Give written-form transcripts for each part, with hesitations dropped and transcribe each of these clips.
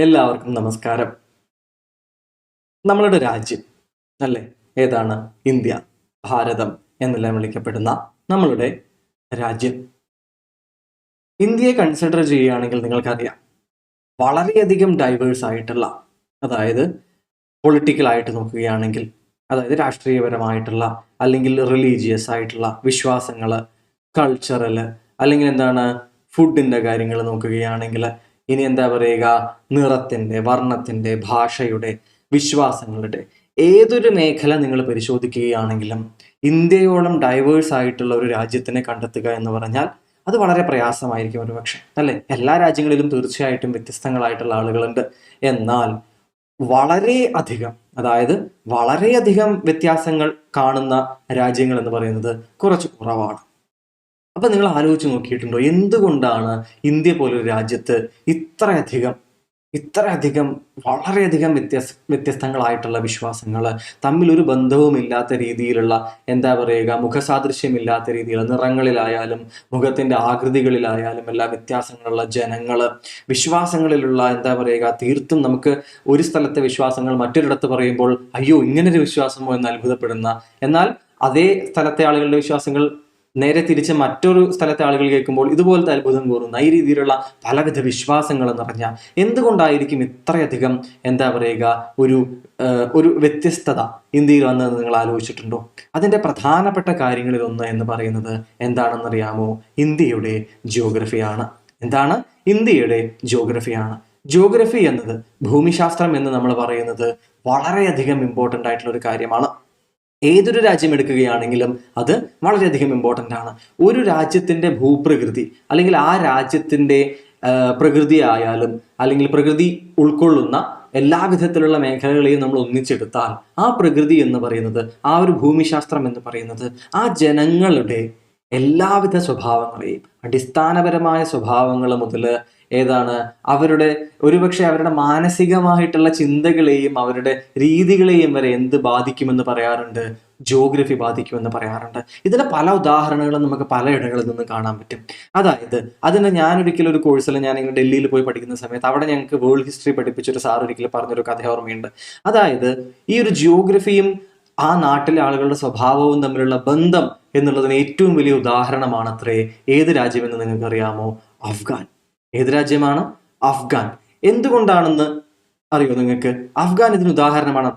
എല്ലാവർക്കും നമസ്കാരം. നമ്മളുടെ രാജ്യം അല്ലേ, ഏതാണ്? ഇന്ത്യ, ഭാരതം എന്നെല്ലാം വിളിക്കപ്പെടുന്ന നമ്മളുടെ രാജ്യം. ഇന്ത്യയെ കൺസിഡർ ചെയ്യുകയാണെങ്കിൽ നിങ്ങൾക്കറിയാം, വളരെയധികം ഡൈവേഴ്സ് ആയിട്ടുള്ള, അതായത് പൊളിറ്റിക്കലായിട്ട് നോക്കുകയാണെങ്കിൽ, അതായത് രാഷ്ട്രീയപരമായിട്ടുള്ള അല്ലെങ്കിൽ റിലീജിയസ് ആയിട്ടുള്ള വിശ്വാസങ്ങൾ, കൾച്ചറൽ, അല്ലെങ്കിൽ എന്താണ് ഫുഡിൻ്റെ കാര്യങ്ങൾ നോക്കുകയാണെങ്കിൽ, ഇനി എന്താ പറയുക, നിറത്തിൻ്റെ, വർണ്ണത്തിൻ്റെ, ഭാഷയുടെ, വിശ്വാസങ്ങളുടെ ഏതൊരു മേഖല നിങ്ങൾ പരിശോധിക്കുകയാണെങ്കിലും ഇന്ത്യയോളം ഡൈവേഴ്സ് ആയിട്ടുള്ള ഒരു രാജ്യത്തിനെ കണ്ടെത്തുക എന്ന് പറഞ്ഞാൽ അത് വളരെ പ്രയാസമായിരിക്കും ഒരുപക്ഷെ, അല്ലെ? എല്ലാ രാജ്യങ്ങളിലും തീർച്ചയായിട്ടും വ്യത്യസ്തങ്ങളായിട്ടുള്ള ആളുകളുണ്ട്. എന്നാൽ വളരെയധികം വ്യത്യാസങ്ങൾ കാണുന്ന രാജ്യങ്ങൾ എന്ന് പറയുന്നത് കുറച്ച് കുറവാണ്. അപ്പൊ നിങ്ങൾ ആലോചിച്ച് നോക്കിയിട്ടുണ്ടോ, എന്തുകൊണ്ടാണ് ഇന്ത്യ പോലൊരു രാജ്യത്ത് ഇത്രയധികം വളരെയധികം വ്യത്യസ്തങ്ങളായിട്ടുള്ള വിശ്വാസങ്ങൾ, തമ്മിലൊരു ബന്ധവുമില്ലാത്ത രീതിയിലുള്ള, എന്താ പറയുക, മുഖസാദൃശ്യമില്ലാത്ത രീതിയിലുള്ള നിറങ്ങളിലായാലും മുഖത്തിന്റെ ആകൃതികളിലായാലും എല്ലാ വ്യത്യാസങ്ങളുള്ള ജനങ്ങൾ, വിശ്വാസങ്ങളിലുള്ള, എന്താ പറയുക, തീർത്തും നമുക്ക് ഒരു സ്ഥലത്തെ വിശ്വാസങ്ങൾ മറ്റൊരിടത്ത് പറയുമ്പോൾ അയ്യോ ഇങ്ങനൊരു വിശ്വാസമോ എന്ന് അത്ഭുതപ്പെടുന്ന, എന്നാൽ അതേ സ്ഥലത്തെ ആളുകളുടെ വിശ്വാസങ്ങൾ നേരെ തിരിച്ച് മറ്റൊരു സ്ഥലത്തെ ആളുകൾ കേൾക്കുമ്പോൾ ഇതുപോലത്തെ അത്ഭുതം കൂറുന്ന ഈ രീതിയിലുള്ള പലവിധ വിശ്വാസങ്ങൾ നിറഞ്ഞ, എന്തുകൊണ്ടായിരിക്കും ഇത്രയധികം, എന്താ പറയുക, ഒരു വ്യത്യസ്തത ഇന്ത്യയിൽ വന്നതെന്ന് നിങ്ങൾ ആലോചിച്ചിട്ടുണ്ടോ? അതിൻ്റെ പ്രധാനപ്പെട്ട കാര്യങ്ങളിൽ ഒന്ന് എന്ന് പറയുന്നത് എന്താണെന്നറിയാമോ? ഇന്ത്യയുടെ ജിയോഗ്രഫിയാണ്. എന്താണ്? ഇന്ത്യയുടെ ജിയോഗ്രഫിയാണ്. ജിയോഗ്രഫി എന്നത്, ഭൂമിശാസ്ത്രം എന്ന് നമ്മൾ പറയുന്നത് വളരെയധികം ഇമ്പോർട്ടൻ്റ് ആയിട്ടുള്ള ഒരു കാര്യമാണ്. ഏതൊരു രാജ്യം എടുക്കുകയാണെങ്കിലും അത് വളരെയധികം ഇമ്പോർട്ടൻ്റ് ആണ്. ഒരു രാജ്യത്തിൻ്റെ ഭൂപ്രകൃതി അല്ലെങ്കിൽ ആ രാജ്യത്തിൻ്റെ പ്രകൃതി ആയാലും, അല്ലെങ്കിൽ പ്രകൃതി ഉൾക്കൊള്ളുന്ന എല്ലാ വിധത്തിലുള്ള മേഖലകളെയും നമ്മൾ ഒന്നിച്ചെടുത്താൽ ആ പ്രകൃതി എന്ന് പറയുന്നത്, ആ ഒരു ഭൂമിശാസ്ത്രം എന്ന് പറയുന്നത് ആ ജനങ്ങളുടെ എല്ലാവിധ സ്വഭാവങ്ങളെയും, അടിസ്ഥാനപരമായ സ്വഭാവങ്ങൾ മുതൽ ഒരുപക്ഷെ അവരുടെ മാനസികമായിട്ടുള്ള ചിന്തകളെയും അവരുടെ രീതികളെയും വരെ എന്ത് ബാധിക്കുമെന്ന് പറയാറുണ്ട്? ജിയോഗ്രഫി ബാധിക്കുമെന്ന് പറയാറുണ്ട്. ഇതിന്റെ പല ഉദാഹരണങ്ങളും നമുക്ക് പലയിടങ്ങളിൽ നിന്ന് കാണാൻ പറ്റും. അതായത് അതിന് ഞാനൊരിക്കലും ഒരു കോഴ്സിൽ ഞാൻ ഡൽഹിയിൽ പോയി പഠിക്കുന്ന സമയത്ത് അവിടെ ഞങ്ങൾക്ക് വേൾഡ് ഹിസ്റ്ററി പഠിപ്പിച്ചൊരു സാർ ഒരിക്കലും പറഞ്ഞൊരു കഥ ഓർമ്മയുണ്ട്. അതായത് ഈ ഒരു ജിയോഗ്രഫിയും ആ നാട്ടിലെ ആളുകളുടെ സ്വഭാവവും തമ്മിലുള്ള ബന്ധം എന്നുള്ളതിന് ഏറ്റവും വലിയ ഉദാഹരണമാണ് അത്രേ ഏത് രാജ്യമെന്ന് നിങ്ങൾക്കറിയാമോ? അഫ്ഗാൻ. ഏത് രാജ്യമാണ്? അഫ്ഗാൻ. എന്തുകൊണ്ടാണെന്ന് അറിയോ നിങ്ങൾക്ക്? അഫ്ഗാൻ ഇതിന് ഉദാഹരണമാണ്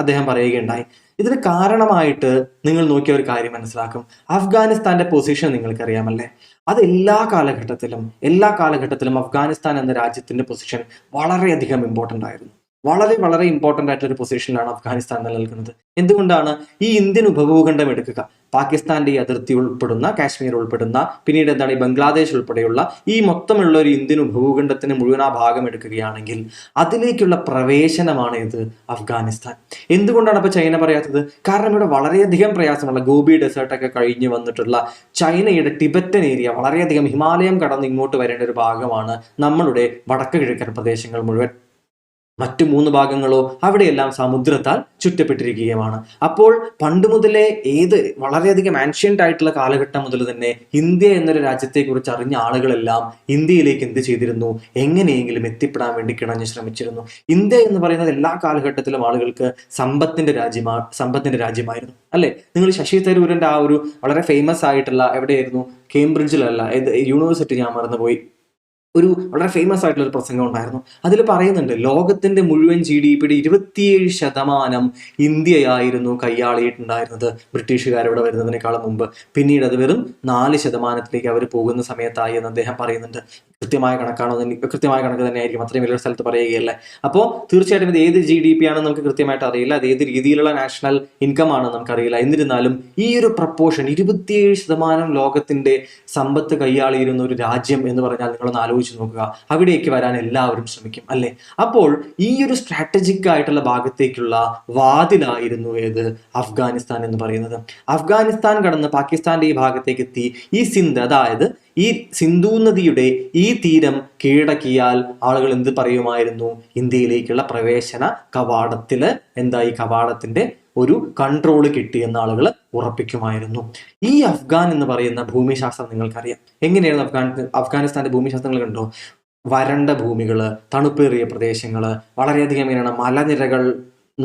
അദ്ദേഹം പറയുകയുണ്ടായി. ഇതിന് കാരണമായിട്ട് നിങ്ങൾ നോക്കിയ ഒരു കാര്യം മനസ്സിലാക്കും. അഫ്ഗാനിസ്ഥാന്റെ പൊസിഷൻ നിങ്ങൾക്കറിയാമല്ലേ? അത് എല്ലാ കാലഘട്ടത്തിലും അഫ്ഗാനിസ്ഥാൻ എന്ന രാജ്യത്തിന്റെ പൊസിഷൻ വളരെയധികം ഇമ്പോർട്ടൻ്റ് ആയിരുന്നു. വളരെ ഇമ്പോർട്ടൻ്റ് ആയിട്ടുള്ള ഒരു പൊസിഷനിലാണ് അഫ്ഗാനിസ്ഥാൻ നിലനിൽക്കുന്നത്. എന്തുകൊണ്ടാണ്? ഈ ഇന്ത്യൻ ഉപഭൂഖണ്ഡം എടുക്കുക, പാകിസ്ഥാന്റെ ഈ അതിർത്തി ഉൾപ്പെടുന്ന, കാശ്മീർ ഉൾപ്പെടുന്ന, പിന്നീട് ഈ ബംഗ്ലാദേശ് ഉൾപ്പെടെയുള്ള ഈ മൊത്തമുള്ള ഒരു ഇന്ത്യൻ ഉപഭൂഖണ്ഡത്തിന് മുഴുവൻ ആ ഭാഗം എടുക്കുകയാണെങ്കിൽ അതിലേക്കുള്ള പ്രവേശനമാണ് ഇത് അഫ്ഗാനിസ്ഥാൻ. എന്തുകൊണ്ടാണ് അപ്പൊ ചൈന പറയാത്തത്? കാരണം ഇവിടെ വളരെയധികം പ്രയാസമുള്ള ഗോബി ഡെസേർട്ടൊക്കെ കഴിഞ്ഞ് വന്നിട്ടുള്ള ചൈനയുടെ ടിബറ്റൻ ഏരിയ, വളരെയധികം ഹിമാലയം കടന്ന് ഇങ്ങോട്ട് വരേണ്ട ഒരു ഭാഗമാണ് നമ്മളുടെ വടക്ക് കിഴക്കൻ പ്രദേശങ്ങൾ മുഴുവൻ. മറ്റു 3 ഭാഗങ്ങളോ അവിടെയെല്ലാം സമുദ്രത്താൽ ചുറ്റപ്പെട്ടിരിക്കുകയുമാണ്. അപ്പോൾ പണ്ട് മുതലേ വളരെയധികം ആൻഷ്യൻ്റ് ആയിട്ടുള്ള കാലഘട്ടം മുതൽ തന്നെ ഇന്ത്യ എന്നൊരു രാജ്യത്തെക്കുറിച്ച് അറിഞ്ഞ ആളുകളെല്ലാം ഇന്ത്യയിലേക്ക് എന്ത് ചെയ്തിരുന്നു? എങ്ങനെയെങ്കിലും എത്തിപ്പെടാൻ വേണ്ടി കിണഞ്ഞ് ശ്രമിച്ചിരുന്നു. ഇന്ത്യ എന്ന് പറയുന്നത് എല്ലാ കാലഘട്ടത്തിലും ആളുകൾക്ക് സമ്പത്തിന്റെ രാജ്യമായിരുന്നു, അല്ലെ? നിങ്ങൾ ശശി തരൂരിന്റെ ആ ഒരു വളരെ ഫേമസ് ആയിട്ടുള്ള, എവിടെയായിരുന്നു, കേംബ്രിഡ്ജിലല്ല, യൂണിവേഴ്സിറ്റി ഞാൻ മറന്നുപോയി, ഒരു വളരെ ഫേമസ് ആയിട്ടുള്ള ഒരു പ്രസംഗം ഉണ്ടായിരുന്നു. അതിൽ പറയുന്നുണ്ട്, ലോകത്തിന്റെ മുഴുവൻ GDP 27% ഇന്ത്യയായിരുന്നു കൈയാളിയിട്ടുണ്ടായിരുന്നത് ബ്രിട്ടീഷുകാരവിടെ വരുന്നതിനേക്കാളും മുമ്പ്. പിന്നീട് അത് വെറും 4% അവർ പോകുന്ന സമയത്തായി എന്ന് അദ്ദേഹം പറയുന്നുണ്ട്. കൃത്യമായ കണക്ക് തന്നെയായിരിക്കും, അത്രയും വലിയൊരു സ്ഥലത്ത് പറയുകയല്ലേ. അപ്പോൾ തീർച്ചയായിട്ടും ഇത് ഏത് GDP ആണെന്ന് നമുക്ക് കൃത്യമായിട്ട് അറിയില്ല, അത് ഏത് രീതിയിലുള്ള നാഷണൽ ഇൻകം ആണെന്ന് നമുക്കറിയില്ല. എന്നിരുന്നാലും ഈ ഒരു പ്രപ്പോർഷൻ 27% ലോകത്തിന്റെ സമ്പത്ത് കൈയാളിയിരുന്ന ഒരു രാജ്യം എന്ന് പറഞ്ഞാൽ നിങ്ങളൊന്ന് ആലോചിച്ച് നോക്കുക. അവിടേക്ക് വരാൻ എല്ലാവരും ശ്രമിക്കും, അല്ലെ? അപ്പോൾ ഈ ഒരു സ്ട്രാറ്റജിക് ആയിട്ടുള്ള ഭാഗത്തേക്കുള്ള വാതിലായിരുന്നു ഏത്? അഫ്ഗാനിസ്ഥാൻ എന്ന് പറയുന്നത്. അഫ്ഗാനിസ്ഥാൻ കടന്ന് പാകിസ്ഥാന്റെ ഈ ഭാഗത്തേക്ക് എത്തി ഈ സിന്ധ്, അതായത് ഈ സിന്ധു നദിയുടെ ഈ തീരം കീഴടക്കിയാൽ ആളുകൾ എന്ത് പറയുമായിരുന്നു? ഇന്ത്യയിലേക്കുള്ള പ്രവേശന കവാടത്തില് ഈ കവാടത്തിന്റെ ഒരു കൺട്രോൾ കിട്ടിയെന്ന് ആളുകൾ ഉറപ്പിക്കുമായിരുന്നു. ഈ അഫ്ഗാൻ എന്ന് പറയുന്ന ഭൂമിശാസ്ത്രം നിങ്ങൾക്കറിയാം. എങ്ങനെയായിരുന്നു അഫ്ഗാനിസ്ഥാന്റെ ഭൂമിശാസ്ത്രങ്ങൾ? കണ്ടോ? വരണ്ട ഭൂമികള്, തണുപ്പേറിയ പ്രദേശങ്ങള്, വളരെയധികം ഇങ്ങനെയാണ് മലനിരകൾ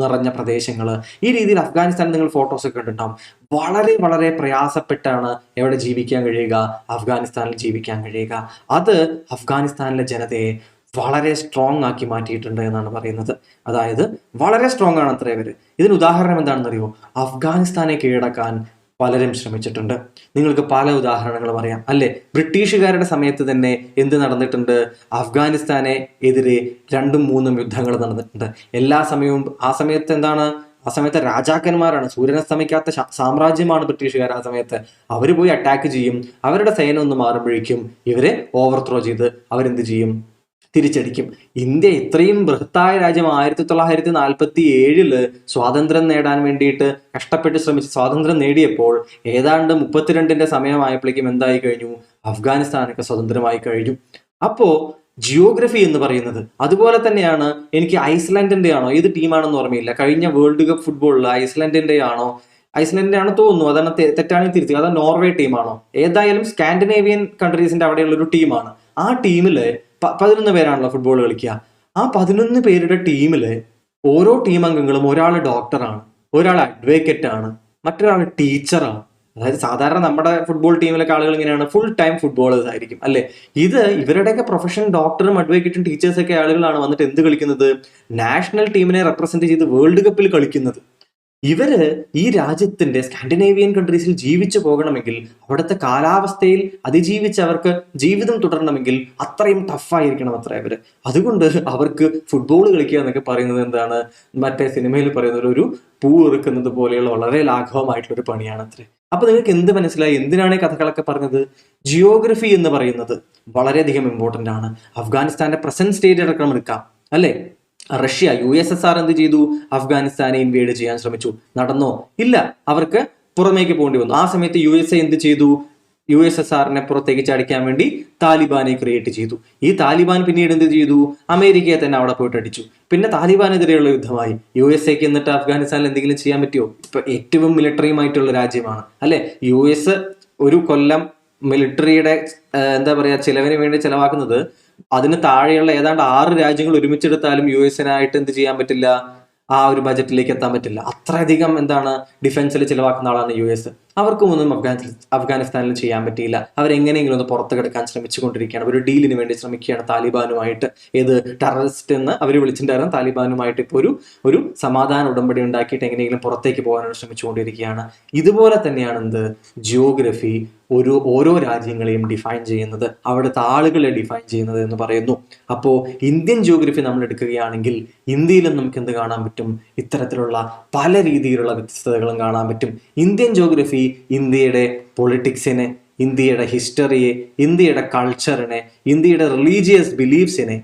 നിറഞ്ഞ പ്രദേശങ്ങള്. ഈ രീതിയിൽ അഫ്ഗാനിസ്ഥാൻ നിങ്ങൾ ഫോട്ടോസ് ഒക്കെ കണ്ടിട്ടുണ്ടാവും. വളരെ വളരെ പ്രയാസപ്പെട്ടാണ് എവിടെ ജീവിക്കാൻ കഴിയുക, അഫ്ഗാനിസ്ഥാനിൽ ജീവിക്കാൻ കഴിയുക. അത് അഫ്ഗാനിസ്ഥാനിലെ ജനതയെ വളരെ സ്ട്രോങ് ആക്കി മാറ്റിയിട്ടുണ്ട് എന്നാണ് പറയുന്നത്. അതായത് വളരെ സ്ട്രോങ് ആണ് അത്ര ഇവര്. ഇതിന് ഉദാഹരണം എന്താണെന്നറിയോ? അഫ്ഗാനിസ്ഥാനെ കീഴടക്കാൻ പലരും ശ്രമിച്ചിട്ടുണ്ട്. നിങ്ങൾക്ക് പല ഉദാഹരണങ്ങളും അറിയാം അല്ലെ? ബ്രിട്ടീഷുകാരുടെ സമയത്ത് തന്നെ എന്ത് നടന്നിട്ടുണ്ട്? അഫ്ഗാനിസ്ഥാനെ എതിരെ 2ഉം 3ഉം യുദ്ധങ്ങൾ നടന്നിട്ടുണ്ട്. എല്ലാ സമയവും ആ സമയത്ത് എന്താണ്? ആ സമയത്ത് രാജാക്കന്മാരാണ്, സൂര്യനസ്തമിക്കാത്ത സാമ്രാജ്യമാണ് ബ്രിട്ടീഷുകാർ. ആ സമയത്ത് അവർ പോയി അറ്റാക്ക് ചെയ്യും. അവരുടെ സേന ഒന്ന് മാറുമ്പോഴേക്കും ഇവരെ ഓവർത്രോ ചെയ്ത് അവരെന്ത് ചെയ്യും? തിരിച്ചടിക്കും. ഇന്ത്യ ഇത്രയും ബൃഹത്തായ രാജ്യം 1947 സ്വാതന്ത്ര്യം നേടാൻ വേണ്ടിയിട്ട് കഷ്ടപ്പെട്ട് ശ്രമിച്ച് സ്വാതന്ത്ര്യം നേടിയപ്പോൾ ഏതാണ്ട് 32ന്റെ സമയമായപ്പോഴേക്കും എന്തായി കഴിഞ്ഞു? അഫ്ഗാനിസ്ഥാനൊക്കെ സ്വതന്ത്രമായി കഴിഞ്ഞു. അപ്പോ ജിയോഗ്രഫി എന്ന് പറയുന്നത് അതുപോലെ തന്നെയാണ്. എനിക്ക് ഐസ്ലാൻഡിന്റെ ആണോ ഏത് ടീമാണെന്ന് ഓർമ്മയില്ല, കഴിഞ്ഞ വേൾഡ് കപ്പ് ഫുട്ബോളിൽ ഐസ്ലാൻഡിന്റെ ആണോ തോന്നുന്നു, അതാണ് തെറ്റാണെങ്കിൽ തിരുത്തി, അതാ നോർവേ ടീമാണോ, ഏതായാലും സ്കാൻഡിനേവിയൻ കൺട്രീസിന്റെ അവിടെയുള്ള ഒരു ടീമാണ്. ആ ടീമില് 11 പേരാണല്ലോ ഫുട്ബോൾ കളിക്കുക. ആ 11 പേരുടെ ടീമില് ഓരോ ടീം അംഗങ്ങളും ഒരാൾ ഡോക്ടറാണ്, ഒരാൾ അഡ്വക്കേറ്റ് ആണ്, മറ്റൊരാൾ ടീച്ചറാണ്. അതായത് സാധാരണ നമ്മുടെ ഫുട്ബോൾ ടീമിലൊക്കെ ആളുകൾ ഇങ്ങനെയാണ്, ഫുൾ ടൈം ഫുട്ബോളേഴ്സ് ആയിരിക്കും അല്ലെ? ഇത് ഇവരുടെയൊക്കെ പ്രൊഫഷൻ ഡോക്ടറും അഡ്വക്കേറ്റും ടീച്ചേഴ്സൊക്കെ ആളുകളാണ് വന്നിട്ട് എന്ത് കളിക്കുന്നത്? നാഷണൽ ടീമിനെ റെപ്രസെന്റ് ചെയ്ത് വേൾഡ് കപ്പിൽ കളിക്കുന്നത്. ഇവര് ഈ രാജ്യത്തിന്റെ സ്കാൻഡിനേവിയൻ കൺട്രീസിൽ ജീവിച്ചു പോകണമെങ്കിൽ, അവിടുത്തെ കാലാവസ്ഥയിൽ അതിജീവിച്ച് അവർക്ക് ജീവിതം തുടരണമെങ്കിൽ അത്രയും ടഫായിരിക്കണം അത്ര ഇവര്. അതുകൊണ്ട് അവർക്ക് ഫുട്ബോൾ കളിക്കുക എന്നൊക്കെ പറയുന്നത് എന്താണ്? മറ്റേ സിനിമയിൽ പറയുന്നത് ഒരു പൂ ഇറുക്കുന്നത് പോലെയുള്ള വളരെ ലാഘവമായിട്ടുള്ള ഒരു പണിയാണ് അത്രേ. അപ്പൊ നിങ്ങൾക്ക് എന്ത് മനസ്സിലായി? എന്തിനാണ് ഈ കഥകളൊക്കെ പറഞ്ഞത്? ജിയോഗ്രഫി എന്ന് പറയുന്നത് വളരെയധികം ഇമ്പോർട്ടന്റ് ആണ്. അഫ്ഗാനിസ്ഥാന്റെ പ്രസന്റ് സ്റ്റേറ്റ് അടക്കം എടുക്കാം അല്ലെ? റഷ്യ, USSR എന്ത് ചെയ്തു? അഫ്ഗാനിസ്ഥാനെ ഇൻവേഡ് ചെയ്യാൻ ശ്രമിച്ചു. നടന്നോ? ഇല്ല. അവർക്ക് പുറമേക്ക് പോകേണ്ടി വന്നു. ആ സമയത്ത് USA എന്ത് ചെയ്തു? USSRനെ പുറത്തേക്ക് ചടിക്കാൻ വേണ്ടി താലിബാനെ ക്രിയേറ്റ് ചെയ്തു. ഈ താലിബാൻ പിന്നീട് എന്ത് ചെയ്തു? അമേരിക്കയെ തന്നെ അവിടെ പോയിട്ട് അടിച്ചു. പിന്നെ താലിബാനെതിരെയുള്ള യുദ്ധമായി. USAക്ക് എന്നിട്ട് അഫ്ഗാനിസ്ഥാനിൽ എന്തെങ്കിലും ചെയ്യാൻ പറ്റുമോ? ഇപ്പൊ ഏറ്റവും മിലിറ്ററിയുമായിട്ടുള്ള രാജ്യമാണ് അല്ലെ? US ഒരു കൊല്ലം മിലിറ്ററിയുടെ എന്താ പറയാ ചിലവിന് വേണ്ടി ചെലവാക്കുന്നത് അതിന് താഴെയുള്ള ഏതാണ്ട് 6 രാജ്യങ്ങൾ ഒരുമിച്ചെടുത്താലും US-നായിട്ട് എന്ത് ചെയ്യാൻ പറ്റില്ല? ആ ഒരു ബജറ്റിലേക്ക് എത്താൻ പറ്റില്ല. അത്രയധികം എന്താണ് ഡിഫൻസിൽ ചിലവാക്കുന്ന ആളാണ് US. അവർക്കും ഒന്നും അഫ്ഗാനിസ്ഥാനിൽ ചെയ്യാൻ പറ്റിയില്ല. അവരെങ്ങനെയെങ്കിലും ഒന്ന് പുറത്തു കിടക്കാൻ ശ്രമിച്ചുകൊണ്ടിരിക്കുകയാണ്. ഒരു ഡീലിന് വേണ്ടി ശ്രമിക്കുകയാണ് താലിബാനുമായിട്ട്. ഏത് ടെററിസ്റ്റ് എന്ന് അവർ വിളിച്ചിട്ടുണ്ടായിരുന്നു. താലിബാനുമായിട്ട് ഇപ്പോൾ ഒരു സമാധാന ഉടമ്പടി ഉണ്ടാക്കിയിട്ട് എങ്ങനെയെങ്കിലും പുറത്തേക്ക് പോകാനാണ് ശ്രമിച്ചുകൊണ്ടിരിക്കുകയാണ്. ഇതുപോലെ തന്നെയാണ് എന്ത് ജിയോഗ്രഫി ഓരോ രാജ്യങ്ങളെയും ഡിഫൈൻ ചെയ്യുന്നത്, അവിടുത്തെ ആളുകളെ ഡിഫൈൻ ചെയ്യുന്നത് എന്ന് പറയുന്നു. അപ്പോൾ ഇന്ത്യൻ ജിയോഗ്രഫി നമ്മൾ എടുക്കുകയാണെങ്കിൽ ഇന്ത്യയിലും നമുക്ക് എന്ത് കാണാൻ പറ്റും? ഇത്തരത്തിലുള്ള പല രീതിയിലുള്ള വ്യത്യസ്തതകളും കാണാൻ പറ്റും. ഇന്ത്യൻ ജിയോഗ്രഫി ഇന്ത്യയുടെ പൊളിറ്റിക്സിനെ, ഇന്ത്യയുടെ ഹിസ്റ്ററിയെ, ഇന്ത്യയുടെ കൾച്ചറിനെ, ഇന്ത്യയുടെ റിലീജിയസ് ബിലീഫ്സിനെ,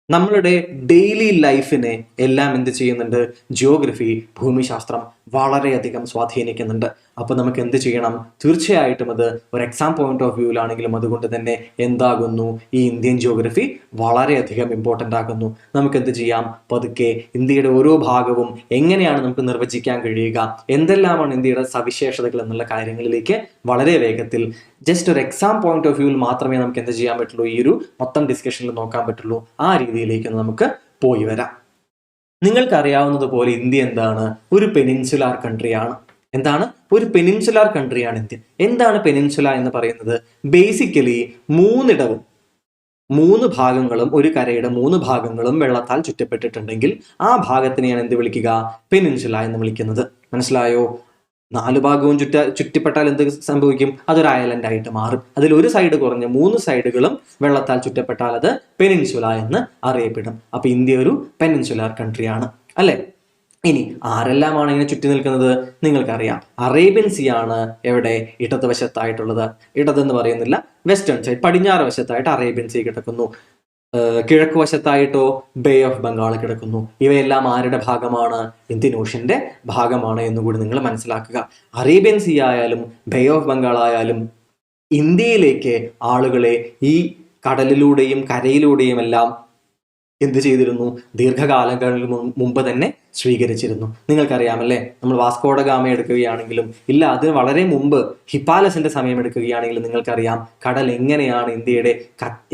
നമ്മളുടെ ഡെയിലി ലൈഫിനെ എല്ലാം എന്ത് ചെയ്യുന്നുണ്ട്? ജിയോഗ്രഫി, ഭൂമിശാസ്ത്രം വളരെയധികം സ്വാധീനിക്കുന്നുണ്ട്. അപ്പൊ നമുക്ക് എന്ത് ചെയ്യണം? തീർച്ചയായിട്ടും അത് ഒരു എക്സാം പോയിന്റ് ഓഫ് വ്യൂവിലാണെങ്കിലും അതുകൊണ്ട് തന്നെ എന്താകുന്നു? ഈ ഇന്ത്യൻ ജിയോഗ്രഫി വളരെയധികം ഇമ്പോർട്ടൻ്റ് ആകുന്നു. നമുക്ക് എന്ത് ചെയ്യാം? പതുക്കെ ഇന്ത്യയുടെ ഓരോ ഭാഗവും എങ്ങനെയാണ് നമുക്ക് നിർവചിക്കാൻ കഴിയുക, എന്തെല്ലാമാണ് ഇന്ത്യയുടെ സവിശേഷതകൾ എന്നുള്ള കാര്യങ്ങളിലേക്ക് വളരെ വേഗത്തിൽ ജസ്റ്റ് ഒരു എക്സാം പോയിന്റ് ഓഫ് വ്യൂവിൽ മാത്രമേ നമുക്ക് എന്ത് ചെയ്യാൻ പറ്റുള്ളൂ? ഈ ഒരു മൊത്തം ഡിസ്കഷനിൽ നോക്കാൻ പറ്റുള്ളൂ. ആ രീതിയിലേക്ക് നമുക്ക് പോയി വരാം. നിങ്ങൾക്കറിയാവുന്നതുപോലെ ഇന്ത്യ എന്താണ്? ഒരു പെനിൻസുലാർ കൺട്രിയാണ്. എന്താണ്? ഒരു പെനിൻസുലാർ കൺട്രിയാണ് ഇന്ത്യ. എന്താണ് പെനിൻസുല എന്ന് പറയുന്നത്? ബേസിക്കലി 3 ഭാഗങ്ങളും, ഒരു കരയുടെ 3 ഭാഗങ്ങളും വെള്ളത്താൽ ചുറ്റപ്പെട്ടിട്ടുണ്ടെങ്കിൽ ആ ഭാഗത്തിനെയാണ് എന്ത് വിളിക്കുക? പെനിൻസുല എന്ന് വിളിക്കുന്നത്. മനസ്സിലായോ? 4 ഭാഗവും ചുറ്റിപ്പെട്ടാൽ എന്ത് സംഭവിക്കും? അതൊരു ഐലൻഡ് ആയിട്ട് മാറും. അതിൽ ഒരു സൈഡ് കുറഞ്ഞ് 3 സൈഡുകളും വെള്ളത്താൽ ചുറ്റപ്പെട്ടാൽ അത് പെനിൻസുല എന്ന് അറിയപ്പെടും. അപ്പൊ ഇന്ത്യ ഒരു പെനിൻസുലാർ കൺട്രിയാണ് അല്ലെ? ഇനി ആരെല്ലാമാണ് ഇങ്ങനെ ചുറ്റി നിൽക്കുന്നത്? നിങ്ങൾക്കറിയാം. അറേബ്യൻ സീ ആണ് എവിടെ? ഇടതുവശത്തായിട്ടുള്ളത്. ഇടതെന്ന് പറയുന്നില്ല, വെസ്റ്റേൺ സൈഡ്, പടിഞ്ഞാറ് വശത്തായിട്ട് അറേബ്യൻ സീ കിടക്കുന്നു. കിഴക്ക് വശത്തായിട്ടോ ബേ ഓഫ് ബംഗാൾ കിടക്കുന്നു. ഇവയെല്ലാം ആരുടെ ഭാഗമാണ്? ഇന്ത്യൻ ഓഷ്യന്റെ ഭാഗമാണ് എന്നുകൂടി നിങ്ങൾ മനസ്സിലാക്കുക. അറേബ്യൻ സീ ആയാലും ബേ ഓഫ് ബംഗാൾ ആയാലും ഇന്ത്യയിലേക്ക് ആളുകളെ ഈ കടലിലൂടെയും കരയിലൂടെയും എല്ലാം എന്ത് ചെയ്തിരുന്നു? ദീർഘകാലങ്ങൾക്ക് മുമ്പ് തന്നെ സ്വീകരിച്ചിരുന്നു. നിങ്ങൾക്കറിയാമല്ലേ, നമ്മൾ വാസ്കോഡ ഗാമ എടുക്കുകയാണെങ്കിലും ഇല്ല അതിന് വളരെ മുമ്പ് ഹിപ്പാലസിന്റെ സമയം എടുക്കുകയാണെങ്കിലും നിങ്ങൾക്കറിയാം കടൽ എങ്ങനെയാണ്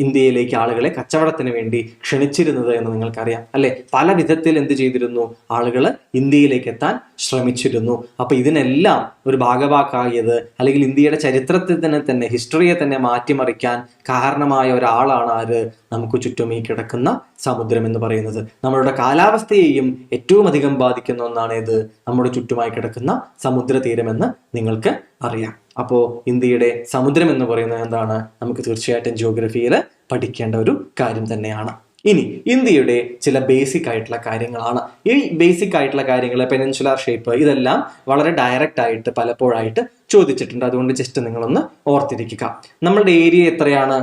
ഇന്ത്യയിലേക്ക് ആളുകളെ കച്ചവടത്തിന് വേണ്ടി ക്ഷണിച്ചിരുന്നത് എന്ന് നിങ്ങൾക്കറിയാം അല്ലെ. പല വിധത്തിൽ എന്ത് ചെയ്തിരുന്നു, ആളുകൾ ഇന്ത്യയിലേക്ക് എത്താൻ ശ്രമിച്ചിരുന്നു. അപ്പൊ ഇതിനെല്ലാം ഒരു ഭാഗവാക്കായത് അല്ലെങ്കിൽ ഇന്ത്യയുടെ ചരിത്രത്തിൽ തന്നെ ഹിസ്റ്ററിയെ തന്നെ മാറ്റിമറിക്കാൻ കാരണമായ ഒരാളാണ് ആര്, നമുക്ക് ചുറ്റും ഈ കിടക്കുന്ന സമുദ്രം എന്ന് പറയുന്നത്. നമ്മളുടെ കാലാവസ്ഥയെയും ഏറ്റവും അധികം ബാധിക്കുന്ന ഒന്നാണ് ഇത്, നമ്മുടെ ചുറ്റുമായി കിടക്കുന്ന സമുദ്ര തീരമെന്ന് നിങ്ങൾക്ക് അറിയാം. അപ്പോ ഇന്ത്യയുടെ സമുദ്രം എന്ന് പറയുന്നത് എന്താണ്, നമുക്ക് തീർച്ചയായിട്ടും ജിയോഗ്രഫിയിൽ പഠിക്കേണ്ട ഒരു കാര്യം തന്നെയാണ്. ഇനി ഇന്ത്യയുടെ ചില ബേസിക് ആയിട്ടുള്ള കാര്യങ്ങളാണ്. ഈ ബേസിക് ആയിട്ടുള്ള കാര്യങ്ങൾ, പെനിൻസുലാർ ഷേപ്പ്, ഇതെല്ലാം വളരെ ഡയറക്റ്റ് ആയിട്ട് പലപ്പോഴായിട്ട് ചോദിച്ചിട്ടുണ്ട്. അതുകൊണ്ട് ജസ്റ്റ് നിങ്ങളൊന്ന് ഓർത്തിരിക്കുക. നമ്മളുടെ ഏരിയ എത്രയാണ്?